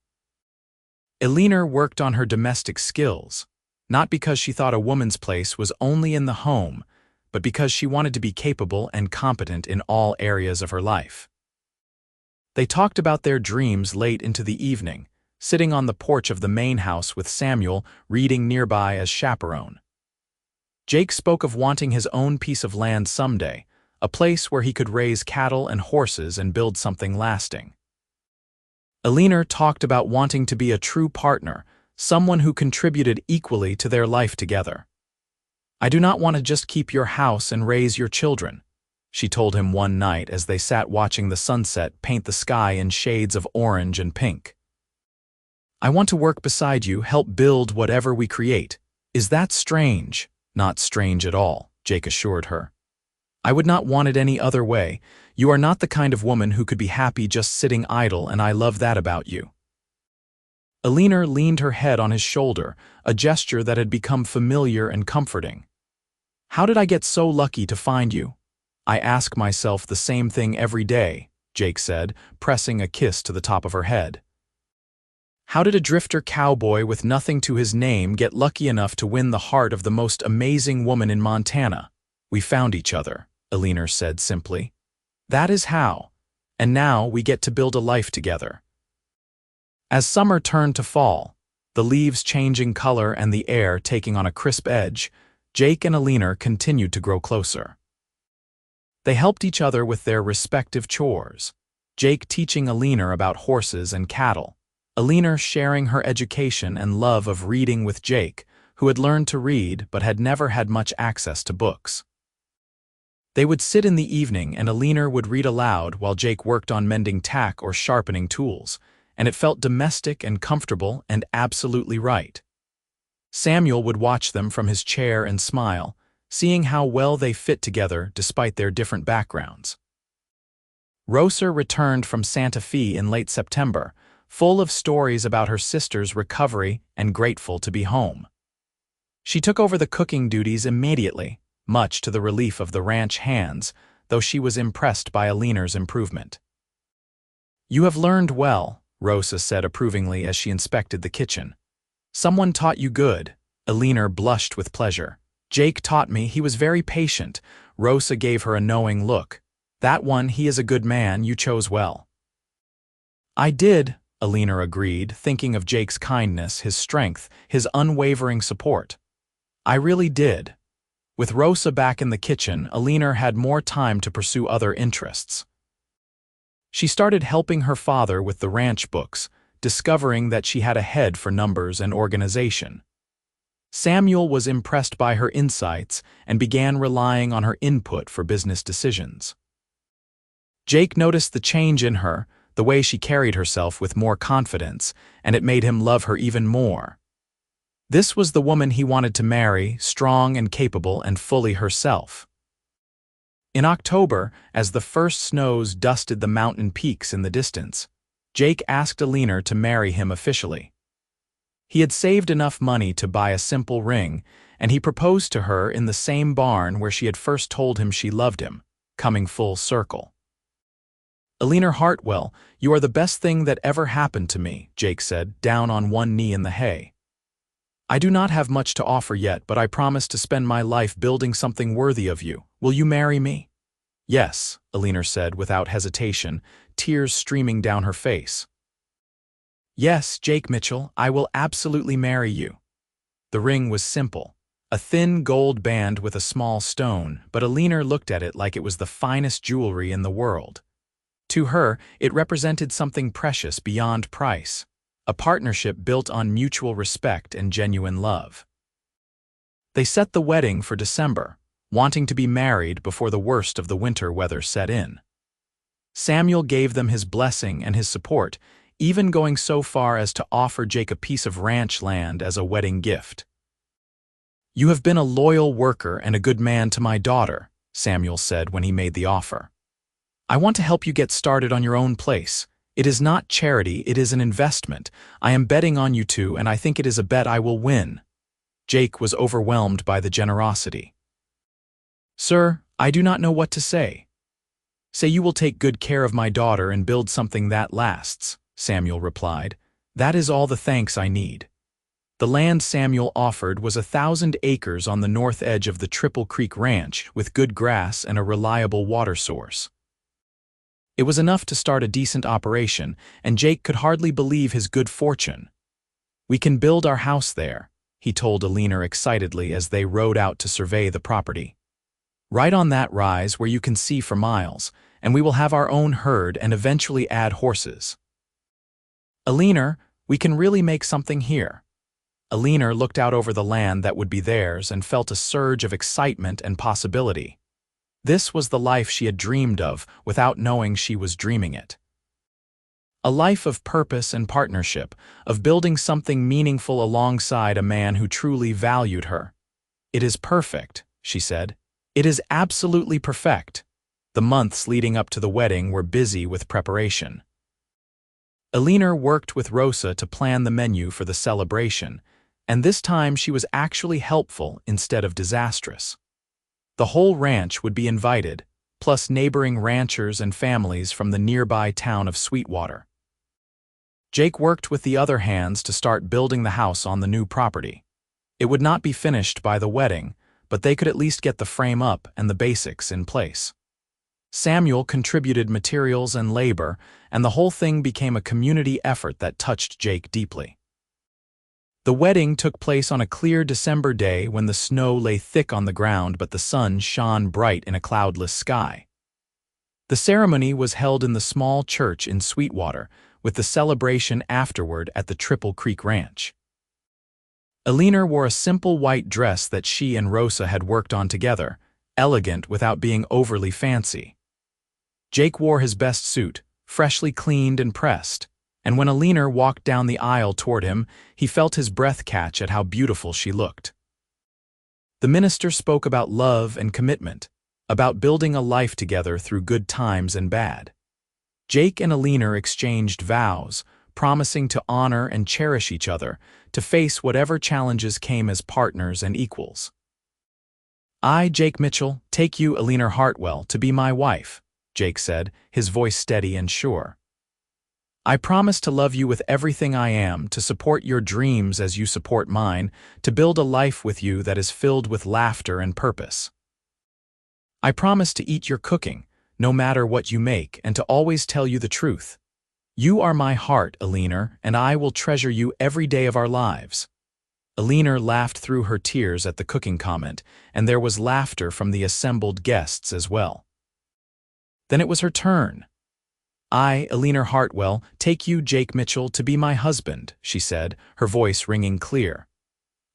A: Eleanor worked on her domestic skills, not because she thought a woman's place was only in the home, but because she wanted to be capable and competent in all areas of her life. They talked about their dreams late into the evening, sitting on the porch of the main house with Samuel reading nearby as chaperone. Jake spoke of wanting his own piece of land someday, a place where he could raise cattle and horses and build something lasting. Eleanor talked about wanting to be a true partner, someone who contributed equally to their life together. "I do not want to just keep your house and raise your children," she told him one night as they sat watching the sunset paint the sky in shades of orange and pink. "I want to work beside you, help build whatever we create. Is that strange?" "Not strange at all," Jake assured her. "I would not want it any other way. You are not the kind of woman who could be happy just sitting idle, and I love that about you." Eleanor leaned her head on his shoulder, a gesture that had become familiar and comforting. "How did I get so lucky to find you?" "I ask myself the same thing every day," Jake said, pressing a kiss to the top of her head. "How did a drifter cowboy with nothing to his name get lucky enough to win the heart of the most amazing woman in Montana?" "We found each other," Eleanor said simply. "That is how. And now we get to build a life together." As summer turned to fall, the leaves changing color and the air taking on a crisp edge, Jake and Eleanor continued to grow closer. They helped each other with their respective chores, Jake teaching Eleanor about horses and cattle, Eleanor sharing her education and love of reading with Jake, who had learned to read but had never had much access to books. They would sit in the evening and Eleanor would read aloud while Jake worked on mending tack or sharpening tools, and it felt domestic and comfortable and absolutely right. Samuel would watch them from his chair and smile, seeing how well they fit together despite their different backgrounds. Rosa returned from Santa Fe in late September, full of stories about her sister's recovery and grateful to be home. She took over the cooking duties immediately, much to the relief of the ranch hands, though she was impressed by Eleanor's improvement. "You have learned well," Rosa said approvingly as she inspected the kitchen. "Someone taught you good." Eleanor blushed with pleasure. "Jake taught me. He was very patient." Rosa gave her a knowing look. "That one, he is a good man. You chose well." "I did," Eleanor agreed, thinking of Jake's kindness, his strength, his unwavering support. "I really did." With Rosa back in the kitchen, Eleanor had more time to pursue other interests. She started helping her father with the ranch books, discovering that she had a head for numbers and organization. Samuel was impressed by her insights and began relying on her input for business decisions. Jake noticed the change in her, the way she carried herself with more confidence, and it made him love her even more. This was the woman he wanted to marry, strong and capable and fully herself. In October, as the first snows dusted the mountain peaks in the distance, Jake asked Eleanor to marry him officially. He had saved enough money to buy a simple ring, and he proposed to her in the same barn where she had first told him she loved him, coming full circle. "Eleanor Hartwell, you are the best thing that ever happened to me," Jake said, down on one knee in the hay. "I do not have much to offer yet, but I promise to spend my life building something worthy of you. Will you marry me?" "Yes," Eleanor said without hesitation, tears streaming down her face. "Yes, Jake Mitchell, I will absolutely marry you." The ring was simple, a thin gold band with a small stone, but Eleanor looked at it like it was the finest jewelry in the world. To her, it represented something precious beyond price, a partnership built on mutual respect and genuine love. They set the wedding for December, wanting to be married before the worst of the winter weather set in. Samuel gave them his blessing and his support, even going so far as to offer Jake a piece of ranch land as a wedding gift. "You have been a loyal worker and a good man to my daughter," Samuel said when he made the offer. "I want to help you get started on your own place. It is not charity, it is an investment. I am betting on you two, and I think it is a bet I will win." Jake was overwhelmed by the generosity. "Sir, I do not know what to say." "Say you will take good care of my daughter and build something that lasts," Samuel replied. "That is all the thanks I need." The land Samuel offered was 1,000 acres on the north edge of the Triple Creek Ranch with good grass and a reliable water source. It was enough to start a decent operation, and Jake could hardly believe his good fortune. "We can build our house there," he told Eleanor excitedly as they rode out to survey the property. "Right on that rise where you can see for miles, and we will have our own herd and eventually add horses." "Eleanor, we can really make something here." Eleanor looked out over the land that would be theirs and felt a surge of excitement and possibility. This was the life she had dreamed of without knowing she was dreaming it. A life of purpose and partnership, of building something meaningful alongside a man who truly valued her. "It is perfect," she said. "It is absolutely perfect." The months leading up to the wedding were busy with preparation. Eleanor worked with Rosa to plan the menu for the celebration, and this time she was actually helpful instead of disastrous. The whole ranch would be invited, plus neighboring ranchers and families from the nearby town of Sweetwater. Jake worked with the other hands to start building the house on the new property. It would not be finished by the wedding, but they could at least get the frame up and the basics in place. Samuel contributed materials and labor, and the whole thing became a community effort that touched Jake deeply. The wedding took place on a clear December day when the snow lay thick on the ground but the sun shone bright in a cloudless sky. The ceremony was held in the small church in Sweetwater, with the celebration afterward at the Triple Creek Ranch. Eleanor wore a simple white dress that she and Rosa had worked on together, elegant without being overly fancy. Jake wore his best suit, freshly cleaned and pressed, and when Eleanor walked down the aisle toward him, he felt his breath catch at how beautiful she looked. The minister spoke about love and commitment, about building a life together through good times and bad. Jake and Eleanor exchanged vows, promising to honor and cherish each other, to face whatever challenges came as partners and equals. "I, Jake Mitchell, take you, Eleanor Hartwell, to be my wife," Jake said, his voice steady and sure. "I promise to love you with everything I am, to support your dreams as you support mine, to build a life with you that is filled with laughter and purpose. I promise to eat your cooking, no matter what you make, and to always tell you the truth. You are my heart, Eleanor, and I will treasure you every day of our lives." Eleanor laughed through her tears at the cooking comment, and there was laughter from the assembled guests as well. Then it was her turn. "I, Eleanor Hartwell, take you, Jake Mitchell, to be my husband," she said, her voice ringing clear.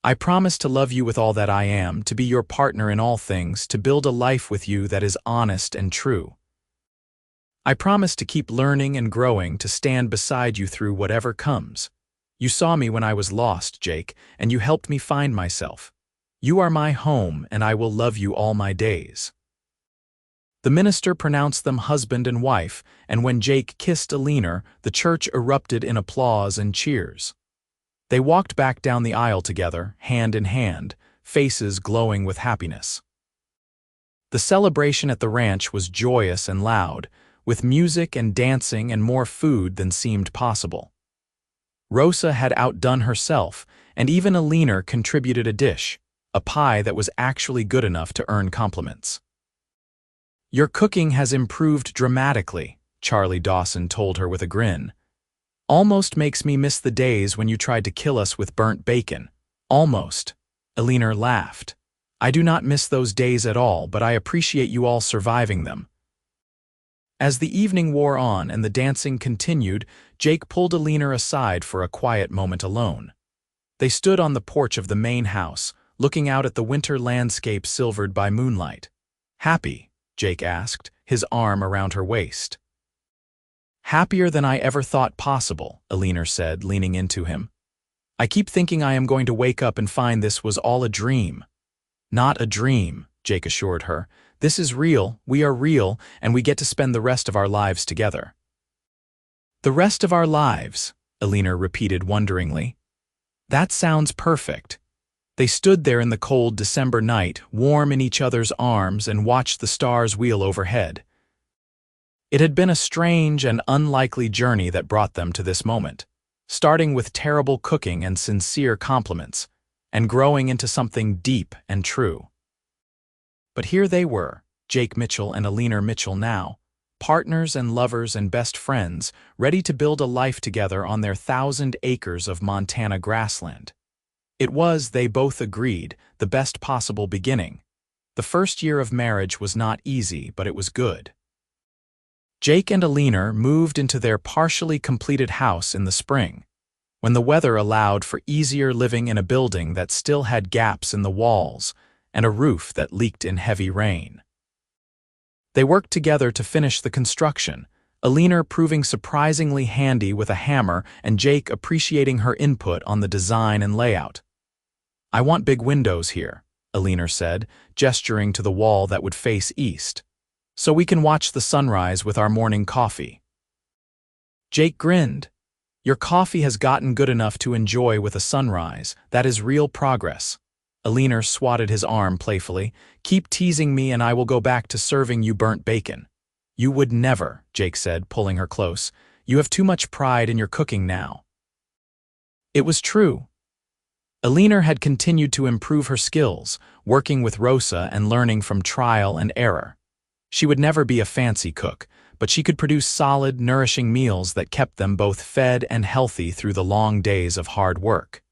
A: "I promise to love you with all that I am, to be your partner in all things, to build a life with you that is honest and true. I promise to keep learning and growing, to stand beside you through whatever comes. You saw me when I was lost, Jake, and you helped me find myself. You are my home, and I will love you all my days." The minister pronounced them husband and wife, and when Jake kissed Eleanor, the church erupted in applause and cheers. They walked back down the aisle together, hand in hand, faces glowing with happiness. The celebration at the ranch was joyous and loud, with music and dancing and more food than seemed possible. Rosa had outdone herself, and even Eleanor contributed a dish, a pie that was actually good enough to earn compliments. "Your cooking has improved dramatically," Charlie Dawson told her with a grin. "Almost makes me miss the days when you tried to kill us with burnt bacon. Almost." Eleanor laughed. "I do not miss those days at all, but I appreciate you all surviving them." As the evening wore on and the dancing continued, Jake pulled Eleanor aside for a quiet moment alone. They stood on the porch of the main house, looking out at the winter landscape silvered by moonlight. "Happy?" Jake asked, his arm around her waist. "Happier than I ever thought possible," Eleanor said, leaning into him. "I keep thinking I am going to wake up and find this was all a dream." "Not a dream," Jake assured her. "This is real, we are real, and we get to spend the rest of our lives together." "The rest of our lives," Eleanor repeated wonderingly. "That sounds perfect." They stood there in the cold December night, warm in each other's arms, and watched the stars wheel overhead. It had been a strange and unlikely journey that brought them to this moment, starting with terrible cooking and sincere compliments, and growing into something deep and true. But here they were, Jake Mitchell and Eleanor Mitchell now, partners and lovers and best friends, ready to build a life together on their 1,000 acres of Montana grassland. It was, they both agreed, the best possible beginning. The first year of marriage was not easy, but it was good. Jake and Eleanor moved into their partially completed house in the spring, when the weather allowed for easier living in a building that still had gaps in the walls and a roof that leaked in heavy rain. They worked together to finish the construction, Eleanor proving surprisingly handy with a hammer and Jake appreciating her input on the design and layout. "I want big windows here," Eleanor said, gesturing to the wall that would face east, "so we can watch the sunrise with our morning coffee." Jake grinned. "Your coffee has gotten good enough to enjoy with a sunrise. That is real progress." Eleanor swatted his arm playfully. "Keep teasing me and I will go back to serving you burnt bacon." "You would never," Jake said, pulling her close. "You have too much pride in your cooking now." It was true. Eleanor had continued to improve her skills, working with Rosa and learning from trial and error. She would never be a fancy cook, but she could produce solid, nourishing meals that kept them both fed and healthy through the long days of hard work.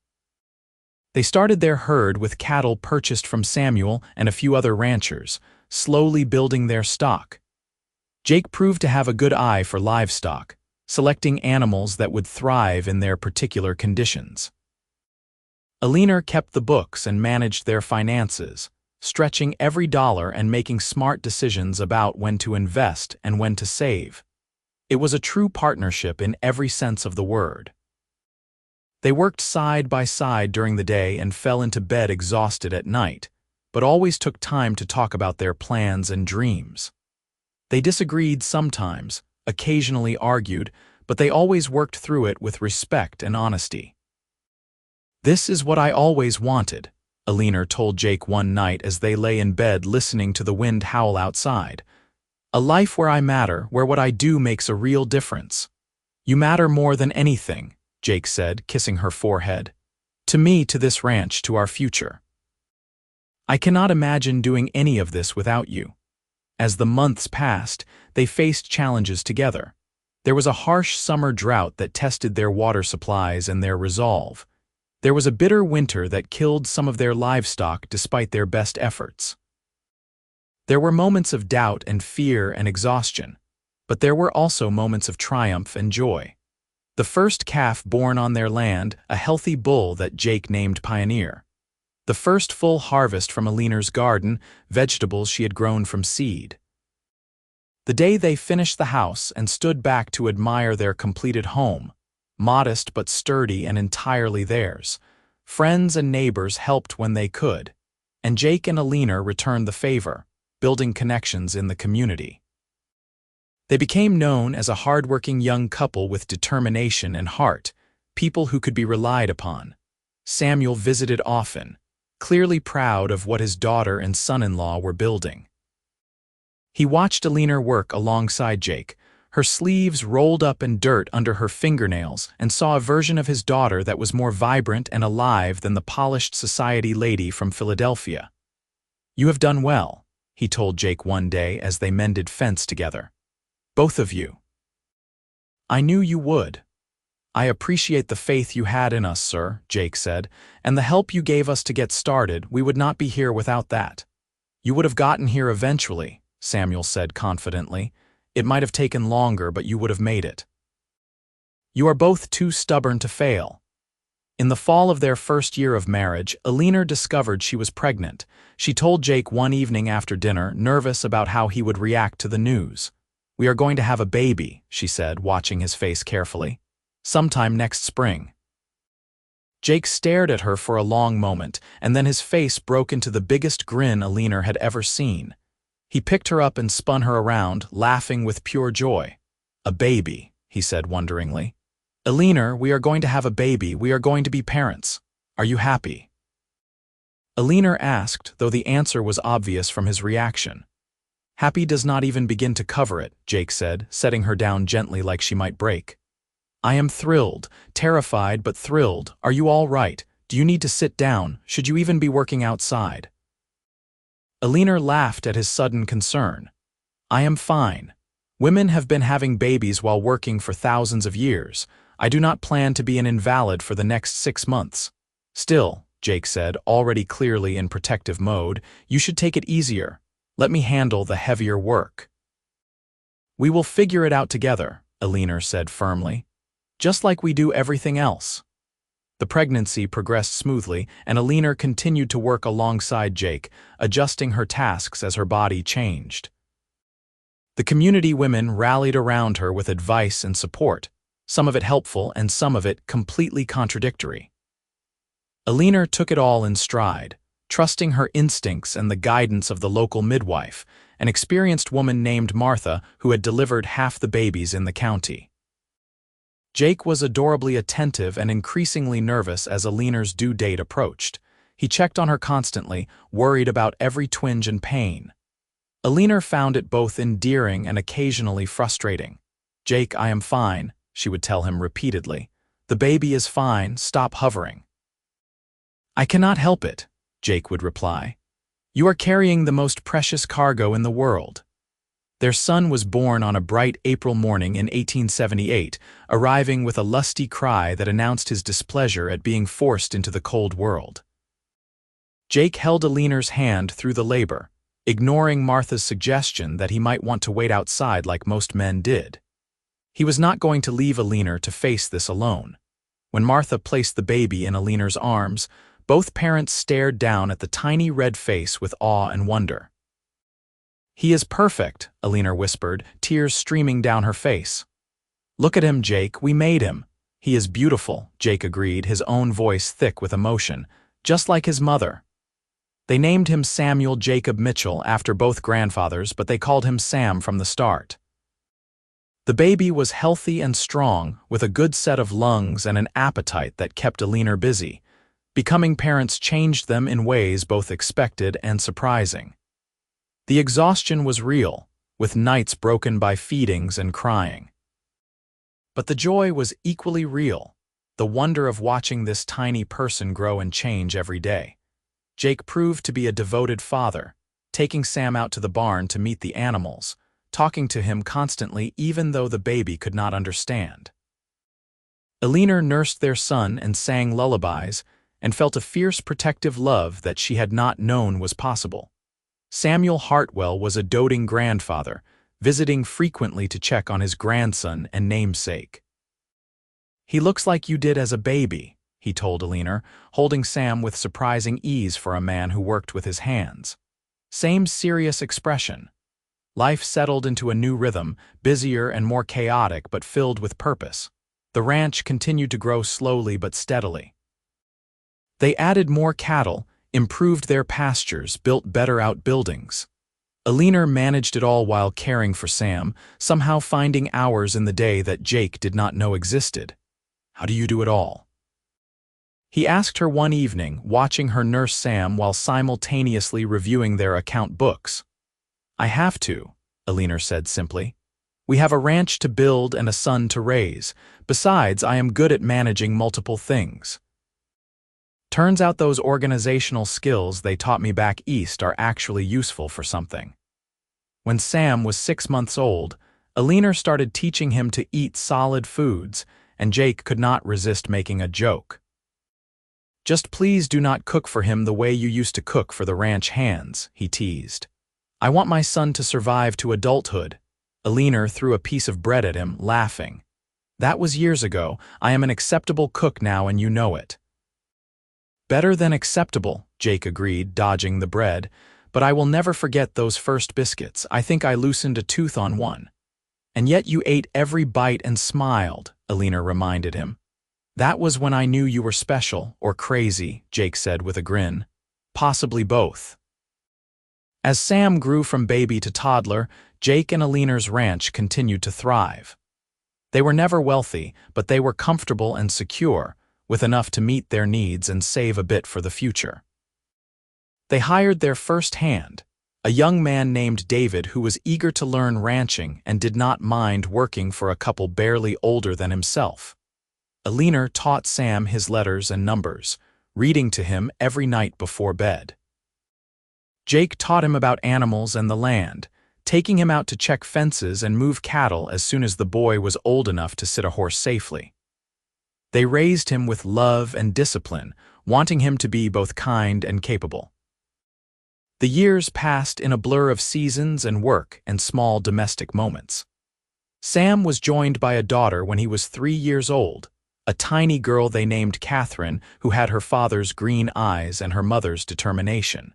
A: They started their herd with cattle purchased from Samuel and a few other ranchers, slowly building their stock. Jake proved to have a good eye for livestock, selecting animals that would thrive in their particular conditions. Eleanor kept the books and managed their finances, stretching every dollar and making smart decisions about when to invest and when to save. It was a true partnership in every sense of the word. They worked side by side during the day and fell into bed exhausted at night, but always took time to talk about their plans and dreams. They disagreed sometimes, occasionally argued, but they always worked through it with respect and honesty. "This is what I always wanted," Eleanor told Jake one night as they lay in bed listening to the wind howl outside. "A life where I matter, where what I do makes a real difference." "You matter more than anything," Jake said, kissing her forehead. "To me, to this ranch, to our future. I cannot imagine doing any of this without you." As the months passed, they faced challenges together. There was a harsh summer drought that tested their water supplies and their resolve. There was a bitter winter that killed some of their livestock despite their best efforts. There were moments of doubt and fear and exhaustion, but there were also moments of triumph and joy. The first calf born on their land, a healthy bull that Jake named Pioneer. The first full harvest from Eleanor's garden, vegetables she had grown from seed. The day they finished the house and stood back to admire their completed home, modest but sturdy and entirely theirs. Friends and neighbors helped when they could, and Jake and Eleanor returned the favor, building connections in the community. They became known as a hardworking young couple with determination and heart, people who could be relied upon. Samuel visited often, clearly proud of what his daughter and son-in-law were building. He watched Eleanor work alongside Jake, her sleeves rolled up in dirt under her fingernails, and saw a version of his daughter that was more vibrant and alive than the polished society lady from Philadelphia. "You have done well," he told Jake one day as they mended fence together. "Both of you." "I knew you would." "I appreciate the faith you had in us, sir," Jake said, "and the help you gave us to get started. We would not be here without that." "You would have gotten here eventually," Samuel said confidently. "It might have taken longer, but you would have made it. You are both too stubborn to fail." In the fall of their first year of marriage, Eleanor discovered she was pregnant. She told Jake one evening after dinner, nervous about how he would react to the news. "We are going to have a baby," she said, watching his face carefully. "Sometime next spring." Jake stared at her for a long moment, and then his face broke into the biggest grin Eleanor had ever seen. He picked her up and spun her around, laughing with pure joy. "A baby," he said wonderingly. "Eleanor, we are going to have a baby. We are going to be parents. Are you happy?" Eleanor asked, though the answer was obvious from his reaction. "Happy does not even begin to cover it," Jake said, setting her down gently like she might break. "I am thrilled, terrified but thrilled. Are you all right? Do you need to sit down? Should you even be working outside?" Eleanor laughed at his sudden concern. "I am fine. Women have been having babies while working for thousands of years. I do not plan to be an invalid for the next 6 months. Still," Jake said, already clearly in protective mode, "you should take it easier. Let me handle the heavier work." "We will figure it out together," Eleanor said firmly. "Just like we do everything else." The pregnancy progressed smoothly, and Eleanor continued to work alongside Jake, adjusting her tasks as her body changed. The community women rallied around her with advice and support, some of it helpful and some of it completely contradictory. Eleanor took it all in stride, trusting her instincts and the guidance of the local midwife, an experienced woman named Martha who had delivered half the babies in the county. Jake was adorably attentive and increasingly nervous as Eleanor's due date approached. He checked on her constantly, worried about every twinge and pain. Eleanor found it both endearing and occasionally frustrating. "Jake, I am fine," she would tell him repeatedly. "The baby is fine, stop hovering." "I cannot help it," Jake would reply. "You are carrying the most precious cargo in the world." Their son was born on a bright April morning in 1878, arriving with a lusty cry that announced his displeasure at being forced into the cold world. Jake held Eleanor's hand through the labor, ignoring Martha's suggestion that he might want to wait outside like most men did. He was not going to leave Eleanor to face this alone. When Martha placed the baby in Eleanor's arms, both parents stared down at the tiny red face with awe and wonder. "He is perfect," Eleanor whispered, tears streaming down her face. "Look at him, Jake, we made him." "He is beautiful," Jake agreed, his own voice thick with emotion, "just like his mother." They named him Samuel Jacob Mitchell after both grandfathers, but they called him Sam from the start. The baby was healthy and strong, with a good set of lungs and an appetite that kept Eleanor busy. Becoming parents changed them in ways both expected and surprising. The exhaustion was real, with nights broken by feedings and crying. But the joy was equally real, the wonder of watching this tiny person grow and change every day. Jake proved to be a devoted father, taking Sam out to the barn to meet the animals, talking to him constantly even though the baby could not understand. Eleanor nursed their son and sang lullabies, and felt a fierce protective love that she had not known was possible. Samuel Hartwell was a doting grandfather, visiting frequently to check on his grandson and namesake. "He looks like you did as a baby," he told Eleanor, holding Sam with surprising ease for a man who worked with his hands. Same serious expression. Life settled into a new rhythm, busier and more chaotic but filled with purpose. The ranch continued to grow slowly but steadily. They added more cattle, improved their pastures, built better outbuildings. Eleanor managed it all while caring for Sam, somehow finding hours in the day that Jake did not know existed. "How do you do it all?" He asked her one evening, watching her nurse Sam while simultaneously reviewing their account books. "I have to," Eleanor said simply. "We have a ranch to build and a son to raise. Besides, I am good at managing multiple things. Turns out those organizational skills they taught me back east are actually useful for something." When Sam was 6 months old, Eleanor started teaching him to eat solid foods, and Jake could not resist making a joke. "Just please do not cook for him the way you used to cook for the ranch hands," he teased. "I want my son to survive to adulthood." Eleanor threw a piece of bread at him, laughing. "That was years ago. I am an acceptable cook now and you know it." "Better than acceptable," Jake agreed, dodging the bread, "but I will never forget those first biscuits. I think I loosened a tooth on one." "And yet you ate every bite and smiled," Eleanor reminded him. "That was when I knew you were special, or crazy," Jake said with a grin. "Possibly both." As Sam grew from baby to toddler, Jake and Eleanor's ranch continued to thrive. They were never wealthy, but they were comfortable and secure, with enough to meet their needs and save a bit for the future. They hired their first hand, a young man named David who was eager to learn ranching and did not mind working for a couple barely older than himself. Eleanor taught Sam his letters and numbers, reading to him every night before bed. Jake taught him about animals and the land, taking him out to check fences and move cattle as soon as the boy was old enough to sit a horse safely. They raised him with love and discipline, wanting him to be both kind and capable. The years passed in a blur of seasons and work and small domestic moments. Sam was joined by a daughter when he was 3 years old, a tiny girl they named Catherine who had her father's green eyes and her mother's determination.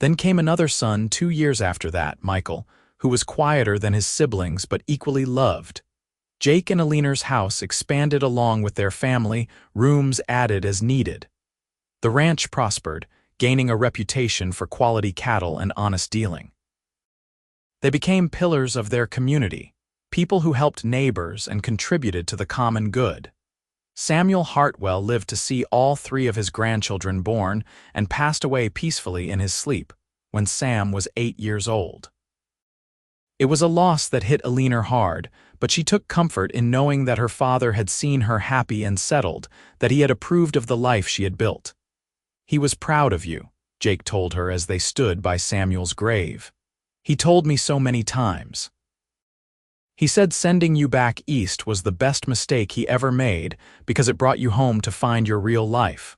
A: Then came another son 2 years after that, Michael, who was quieter than his siblings but equally loved. Jake and Eleanor's house expanded along with their family, rooms added as needed. The ranch prospered, gaining a reputation for quality cattle and honest dealing. They became pillars of their community, people who helped neighbors and contributed to the common good. Samuel Hartwell lived to see all 3 of his grandchildren born and passed away peacefully in his sleep when Sam was 8 years old. It was a loss that hit Eleanor hard, but she took comfort in knowing that her father had seen her happy and settled, that he had approved of the life she had built. "He was proud of you," Jake told her as they stood by Samuel's grave. "He told me so many times. He said sending you back east was the best mistake he ever made because it brought you home to find your real life."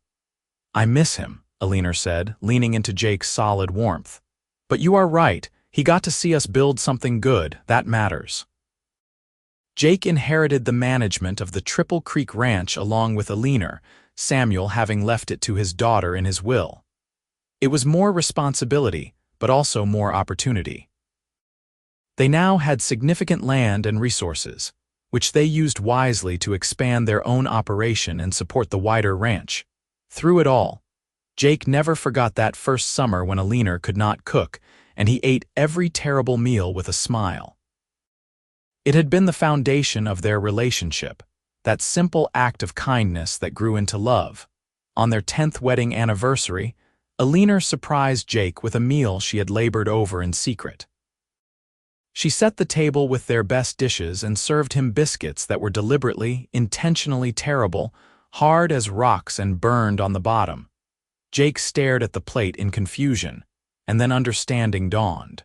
A: "I miss him," Eleanor said, leaning into Jake's solid warmth. "But you are right, he got to see us build something good, that matters." Jake inherited the management of the Triple Creek Ranch along with Eleanor, Samuel having left it to his daughter in his will. It was more responsibility, but also more opportunity. They now had significant land and resources, which they used wisely to expand their own operation and support the wider ranch. Through it all, Jake never forgot that first summer when Eleanor could not cook, and he ate every terrible meal with a smile. It had been the foundation of their relationship, that simple act of kindness that grew into love. On their 10th wedding anniversary, Eleanor surprised Jake with a meal she had labored over in secret. She set the table with their best dishes and served him biscuits that were deliberately, intentionally terrible, hard as rocks and burned on the bottom. Jake stared at the plate in confusion, and then understanding dawned.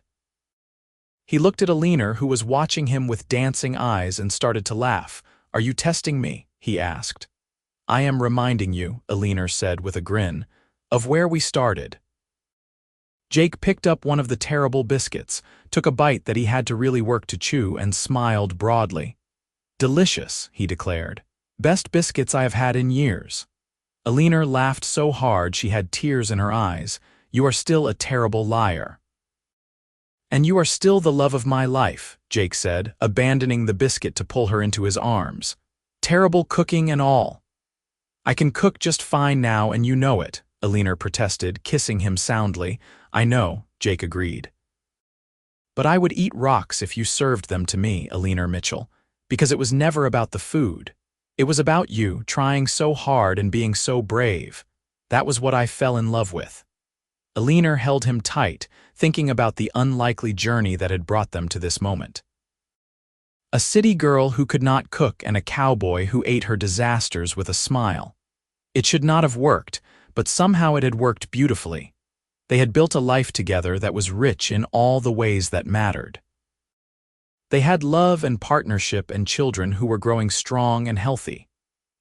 A: He looked at Eleanor, who was watching him with dancing eyes, and started to laugh. "Are you testing me?" he asked. "I am reminding you," Eleanor said with a grin, "of where we started." Jake picked up one of the terrible biscuits, took a bite that he had to really work to chew, and smiled broadly. "Delicious," he declared. "Best biscuits I have had in years." Eleanor laughed so hard she had tears in her eyes. "You are still a terrible liar." "And you are still the love of my life," Jake said, abandoning the biscuit to pull her into his arms. Terrible cooking and all. I can cook just fine now and you know it, Eleanor protested, kissing him soundly. I know, Jake agreed. But I would eat rocks if you served them to me, Eleanor Mitchell, because it was never about the food. It was about you, trying so hard and being so brave. That was what I fell in love with. Eleanor held him tight, thinking about the unlikely journey that had brought them to this moment. A city girl who could not cook and a cowboy who ate her disasters with a smile. It should not have worked, but somehow it had worked beautifully. They had built a life together that was rich in all the ways that mattered. They had love and partnership and children who were growing strong and healthy.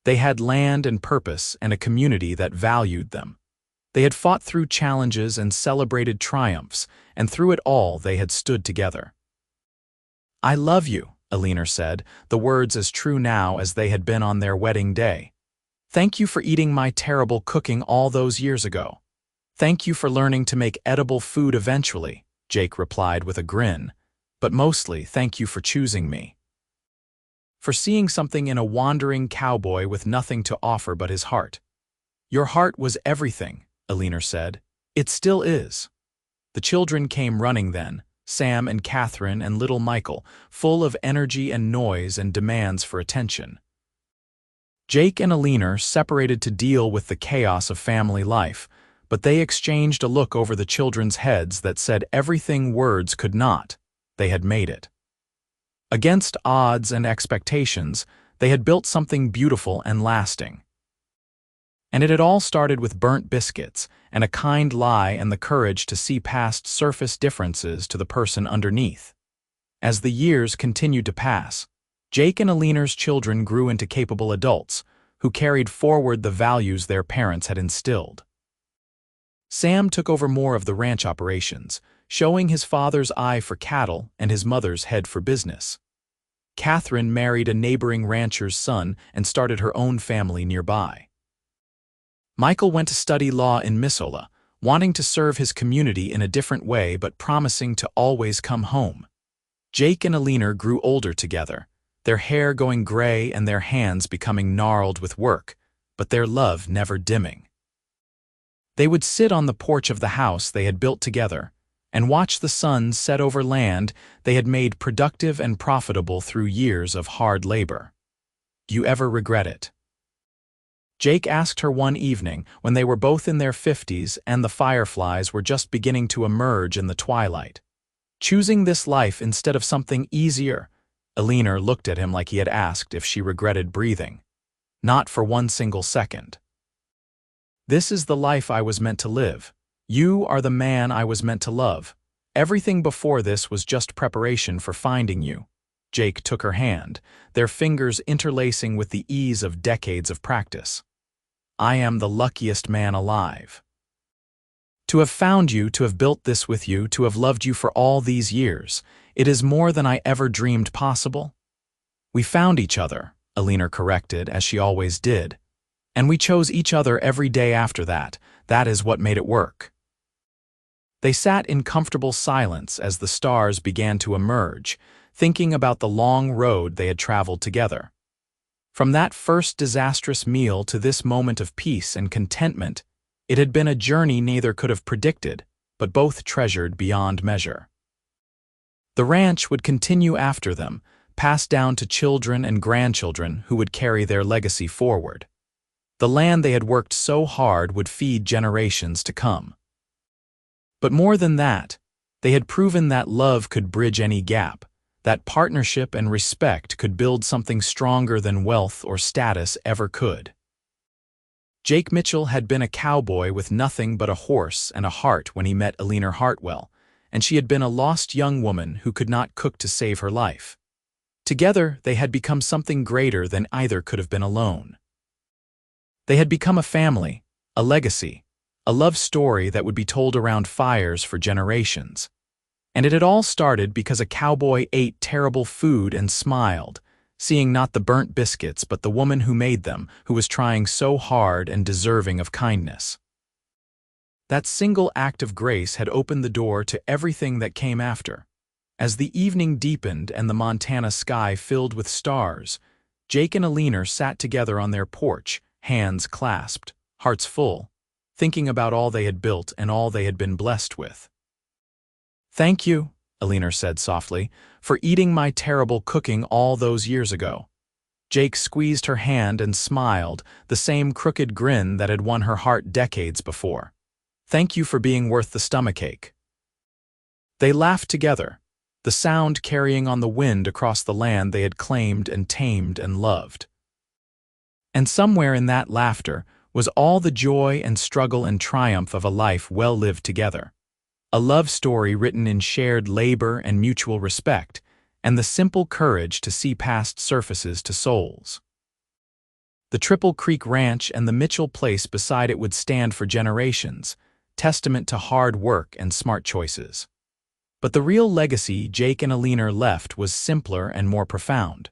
A: They had land and purpose and a community that valued them. They had fought through challenges and celebrated triumphs, and through it all they had stood together. I love you, Eleanor said, the words as true now as they had been on their wedding day. Thank you for eating my terrible cooking all those years ago. Thank you for learning to make edible food eventually, Jake replied with a grin. But mostly, thank you for choosing me. For seeing something in a wandering cowboy with nothing to offer but his heart. Your heart was everything, Eleanor said. It still is. The children came running then, Sam and Catherine and little Michael, full of energy and noise and demands for attention. Jake and Eleanor separated to deal with the chaos of family life, but they exchanged a look over the children's heads that said everything words could not. They had made it. Against odds and expectations, they had built something beautiful and lasting. And it had all started with burnt biscuits and a kind lie and the courage to see past surface differences to the person underneath. As the years continued to pass, Jake and Eleanor's children grew into capable adults who carried forward the values their parents had instilled. Sam took over more of the ranch operations, showing his father's eye for cattle and his mother's head for business. Catherine married a neighboring rancher's son and started her own family nearby. Michael went to study law in Missoula, wanting to serve his community in a different way but promising to always come home. Jake and Eleanor grew older together, their hair going gray and their hands becoming gnarled with work, but their love never dimming. They would sit on the porch of the house they had built together and watch the sun set over land they had made productive and profitable through years of hard labor. Do you ever regret it? Jake asked her one evening when they were both in their 50s and the fireflies were just beginning to emerge in the twilight. Choosing this life instead of something easier, Eleanor looked at him like he had asked if she regretted breathing. Not for one single second. This is the life I was meant to live. You are the man I was meant to love. Everything before this was just preparation for finding you. Jake took her hand, their fingers interlacing with the ease of decades of practice. I am the luckiest man alive. To have found you, to have built this with you, to have loved you for all these years, it is more than I ever dreamed possible. We found each other, Eleanor corrected, as she always did. And we chose each other every day after that. That is what made it work. They sat in comfortable silence as the stars began to emerge, thinking about the long road they had traveled together. From that first disastrous meal to this moment of peace and contentment, it had been a journey neither could have predicted, but both treasured beyond measure. The ranch would continue after them, passed down to children and grandchildren who would carry their legacy forward. The land they had worked so hard would feed generations to come. But more than that, they had proven that love could bridge any gap, that partnership and respect could build something stronger than wealth or status ever could. Jake Mitchell had been a cowboy with nothing but a horse and a heart when he met Eleanor Hartwell, and she had been a lost young woman who could not cook to save her life. Together, they had become something greater than either could have been alone. They had become a family, a legacy, a love story that would be told around fires for generations. And it had all started because a cowboy ate terrible food and smiled, seeing not the burnt biscuits but the woman who made them, who was trying so hard and deserving of kindness. That single act of grace had opened the door to everything that came after. As the evening deepened and the Montana sky filled with stars, Jake and Eleanor sat together on their porch, hands clasped, hearts full, thinking about all they had built and all they had been blessed with. "Thank you," Eleanor said softly, "for eating my terrible cooking all those years ago." Jake squeezed her hand and smiled, the same crooked grin that had won her heart decades before. "Thank you for being worth the stomachache." They laughed together, the sound carrying on the wind across the land they had claimed and tamed and loved. And somewhere in that laughter was all the joy and struggle and triumph of a life well lived together. A love story written in shared labor and mutual respect, and the simple courage to see past surfaces to souls. The Triple Creek Ranch and the Mitchell place beside it would stand for generations, testament to hard work and smart choices. But the real legacy Jake and Eleanor left was simpler and more profound.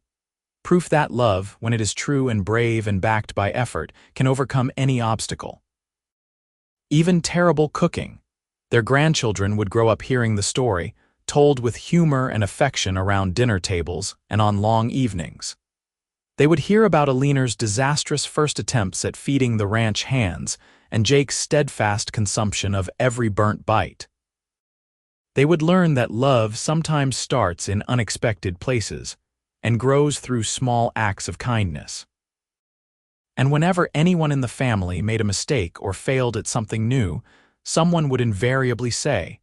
A: Proof that love, when it is true and brave and backed by effort, can overcome any obstacle. Even terrible cooking. Their grandchildren would grow up hearing the story, told with humor and affection around dinner tables and on long evenings. They would hear about Eleanor's disastrous first attempts at feeding the ranch hands and Jake's steadfast consumption of every burnt bite. They would learn that love sometimes starts in unexpected places and grows through small acts of kindness. And whenever anyone in the family made a mistake or failed at something new, someone would invariably say,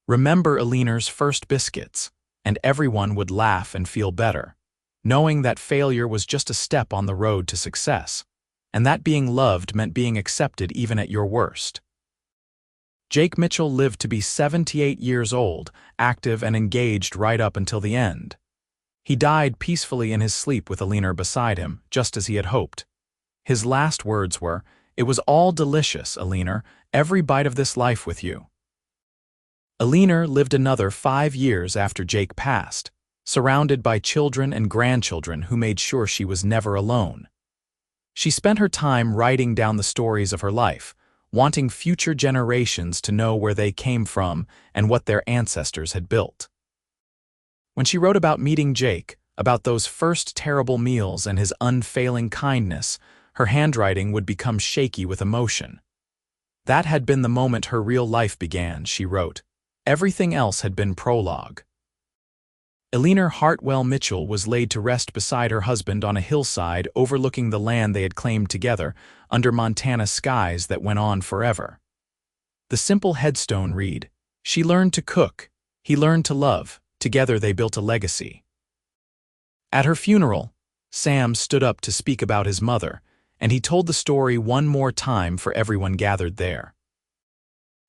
A: "Remember Eleanor's first biscuits," and everyone would laugh and feel better, knowing that failure was just a step on the road to success, and that being loved meant being accepted even at your worst. Jake Mitchell lived to be 78 years old, active and engaged right up until the end. He died peacefully in his sleep with Eleanor beside him, just as he had hoped. His last words were, "It was all delicious, Eleanor, every bite of this life with you." Eleanor lived another 5 years after Jake passed, surrounded by children and grandchildren who made sure she was never alone. She spent her time writing down the stories of her life, wanting future generations to know where they came from and what their ancestors had built. When she wrote about meeting Jake, about those first terrible meals and his unfailing kindness, her handwriting would become shaky with emotion. That had been the moment her real life began, she wrote. Everything else had been prologue. Eleanor Hartwell Mitchell was laid to rest beside her husband on a hillside overlooking the land they had claimed together under Montana skies that went on forever. The simple headstone read, "She learned to cook, he learned to love, together they built a legacy." At her funeral, Sam stood up to speak about his mother, and he told the story one more time for everyone gathered there.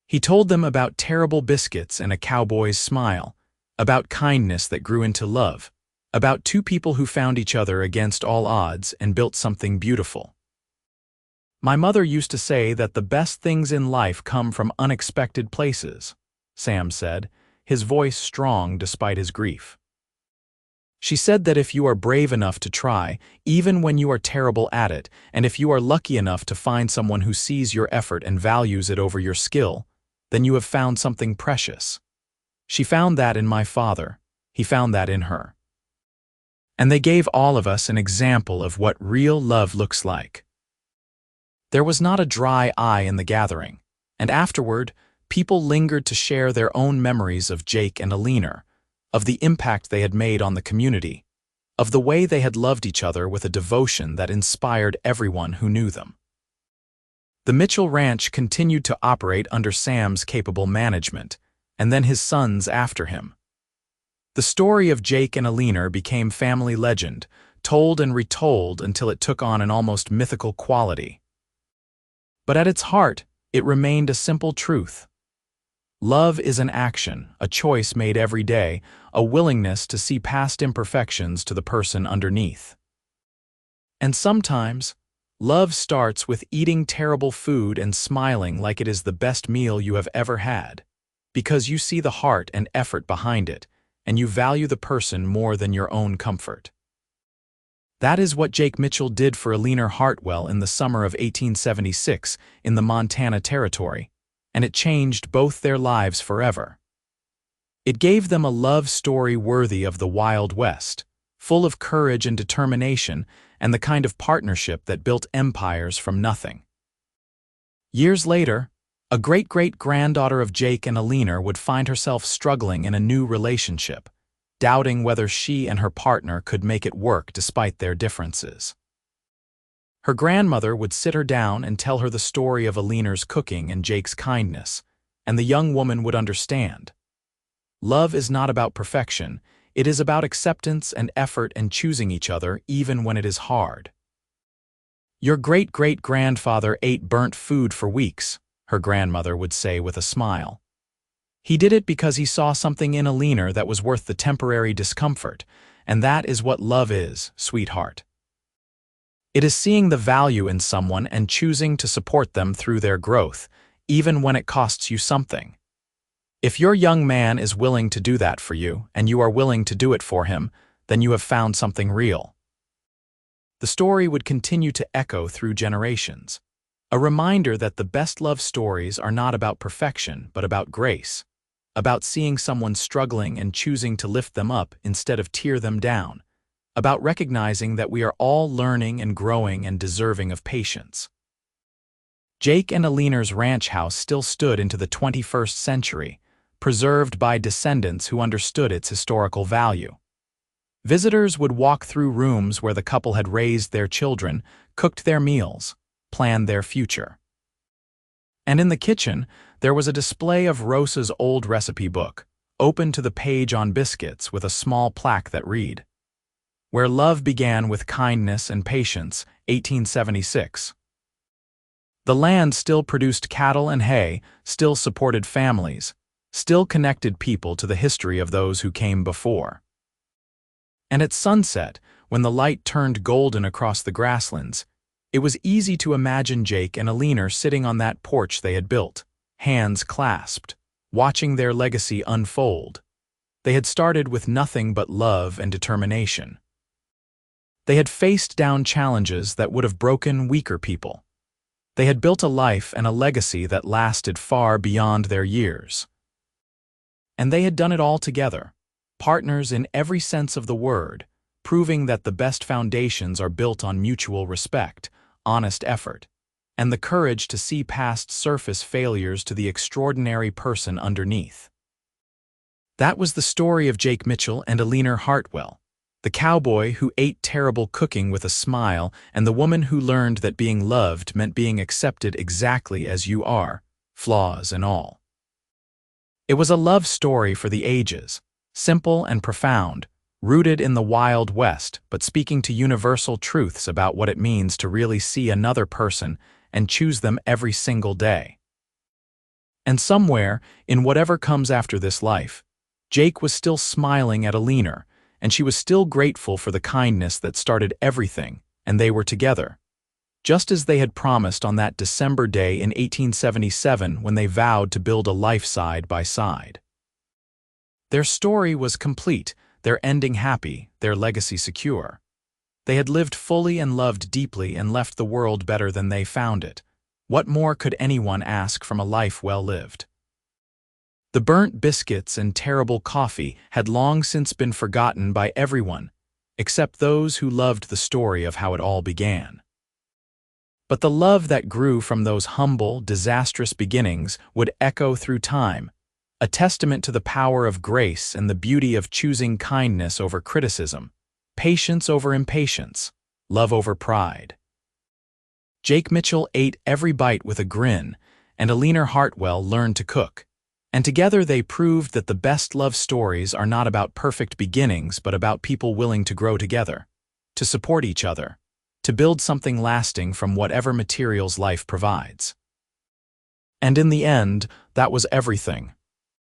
A: He told them about terrible biscuits and a cowboy's smile, about kindness that grew into love, about two people who found each other against all odds and built something beautiful. "My mother used to say that the best things in life come from unexpected places," Sam said, his voice strong despite his grief. "She said that if you are brave enough to try, even when you are terrible at it, and if you are lucky enough to find someone who sees your effort and values it over your skill, then you have found something precious. She found that in my father. He found that in her." And they gave all of us an example of what real love looks like. There was not a dry eye in the gathering, and afterward, people lingered to share their own memories of Jake and Eleanor, of the impact they had made on the community, of the way they had loved each other with a devotion that inspired everyone who knew them. The Mitchell Ranch continued to operate under Sam's capable management, and then his sons after him. The story of Jake and Eleanor became family legend, told and retold until it took on an almost mythical quality. But at its heart, it remained a simple truth. Love is an action, a choice made every day, a willingness to see past imperfections to the person underneath. And sometimes, love starts with eating terrible food and smiling like it is the best meal you have ever had, because you see the heart and effort behind it, and you value the person more than your own comfort. That is what Jake Mitchell did for Eleanor Hartwell in the summer of 1876 in the Montana Territory, and it changed both their lives forever. It gave them a love story worthy of the Wild West, full of courage and determination, and the kind of partnership that built empires from nothing. Years later, a great-great-granddaughter of Jake and Eleanor would find herself struggling in a new relationship, doubting whether she and her partner could make it work despite their differences. Her grandmother would sit her down and tell her the story of Eleanor's cooking and Jake's kindness, and the young woman would understand. Love is not about perfection, it is about acceptance and effort and choosing each other even when it is hard. "Your great-great-grandfather ate burnt food for weeks," her grandmother would say with a smile. "He did it because he saw something in Eleanor that was worth the temporary discomfort, and that is what love is, sweetheart. It is seeing the value in someone and choosing to support them through their growth, even when it costs you something. If your young man is willing to do that for you, and you are willing to do it for him, then you have found something real." The story would continue to echo through generations, a reminder that the best love stories are not about perfection, but about grace, about seeing someone struggling and choosing to lift them up instead of tear them down, about recognizing that we are all learning and growing and deserving of patience. Jake and Eleanor's ranch house still stood into the 21st century, preserved by descendants who understood its historical value. Visitors would walk through rooms where the couple had raised their children, cooked their meals, planned their future. And in the kitchen, there was a display of Rosa's old recipe book, open to the page on biscuits with a small plaque that read, "Where love began with kindness and patience, 1876. The land still produced cattle and hay, still supported families, still connected people to the history of those who came before." And at sunset, when the light turned golden across the grasslands, it was easy to imagine Jake and Eleanor sitting on that porch they had built, hands clasped, watching their legacy unfold. They had started with nothing but love and determination. They had faced down challenges that would have broken weaker people. They had built a life and a legacy that lasted far beyond their years. And they had done it all together, partners in every sense of the word, proving that the best foundations are built on mutual respect, honest effort, and the courage to see past surface failures to the extraordinary person underneath. That was the story of Jake Mitchell and Eleanor Hartwell, the cowboy who ate terrible cooking with a smile and the woman who learned that being loved meant being accepted exactly as you are, flaws and all. It was a love story for the ages, simple and profound, rooted in the Wild West but speaking to universal truths about what it means to really see another person and choose them every single day. And somewhere, in whatever comes after this life, Jake was still smiling at Eleanor, and she was still grateful for the kindness that started everything, and they were together, just as they had promised on that December day in 1877 when they vowed to build a life side by side. Their story was complete, their ending happy, their legacy secure. They had lived fully and loved deeply and left the world better than they found it. What more could anyone ask from a life well lived? The burnt biscuits and terrible coffee had long since been forgotten by everyone, except those who loved the story of how it all began. But the love that grew from those humble, disastrous beginnings would echo through time, a testament to the power of grace and the beauty of choosing kindness over criticism, patience over impatience, love over pride. Jake Mitchell ate every bite with a grin, and Eleanor Hartwell learned to cook. And together they proved that the best love stories are not about perfect beginnings but about people willing to grow together, to support each other, to build something lasting from whatever materials life provides. And in the end, that was everything.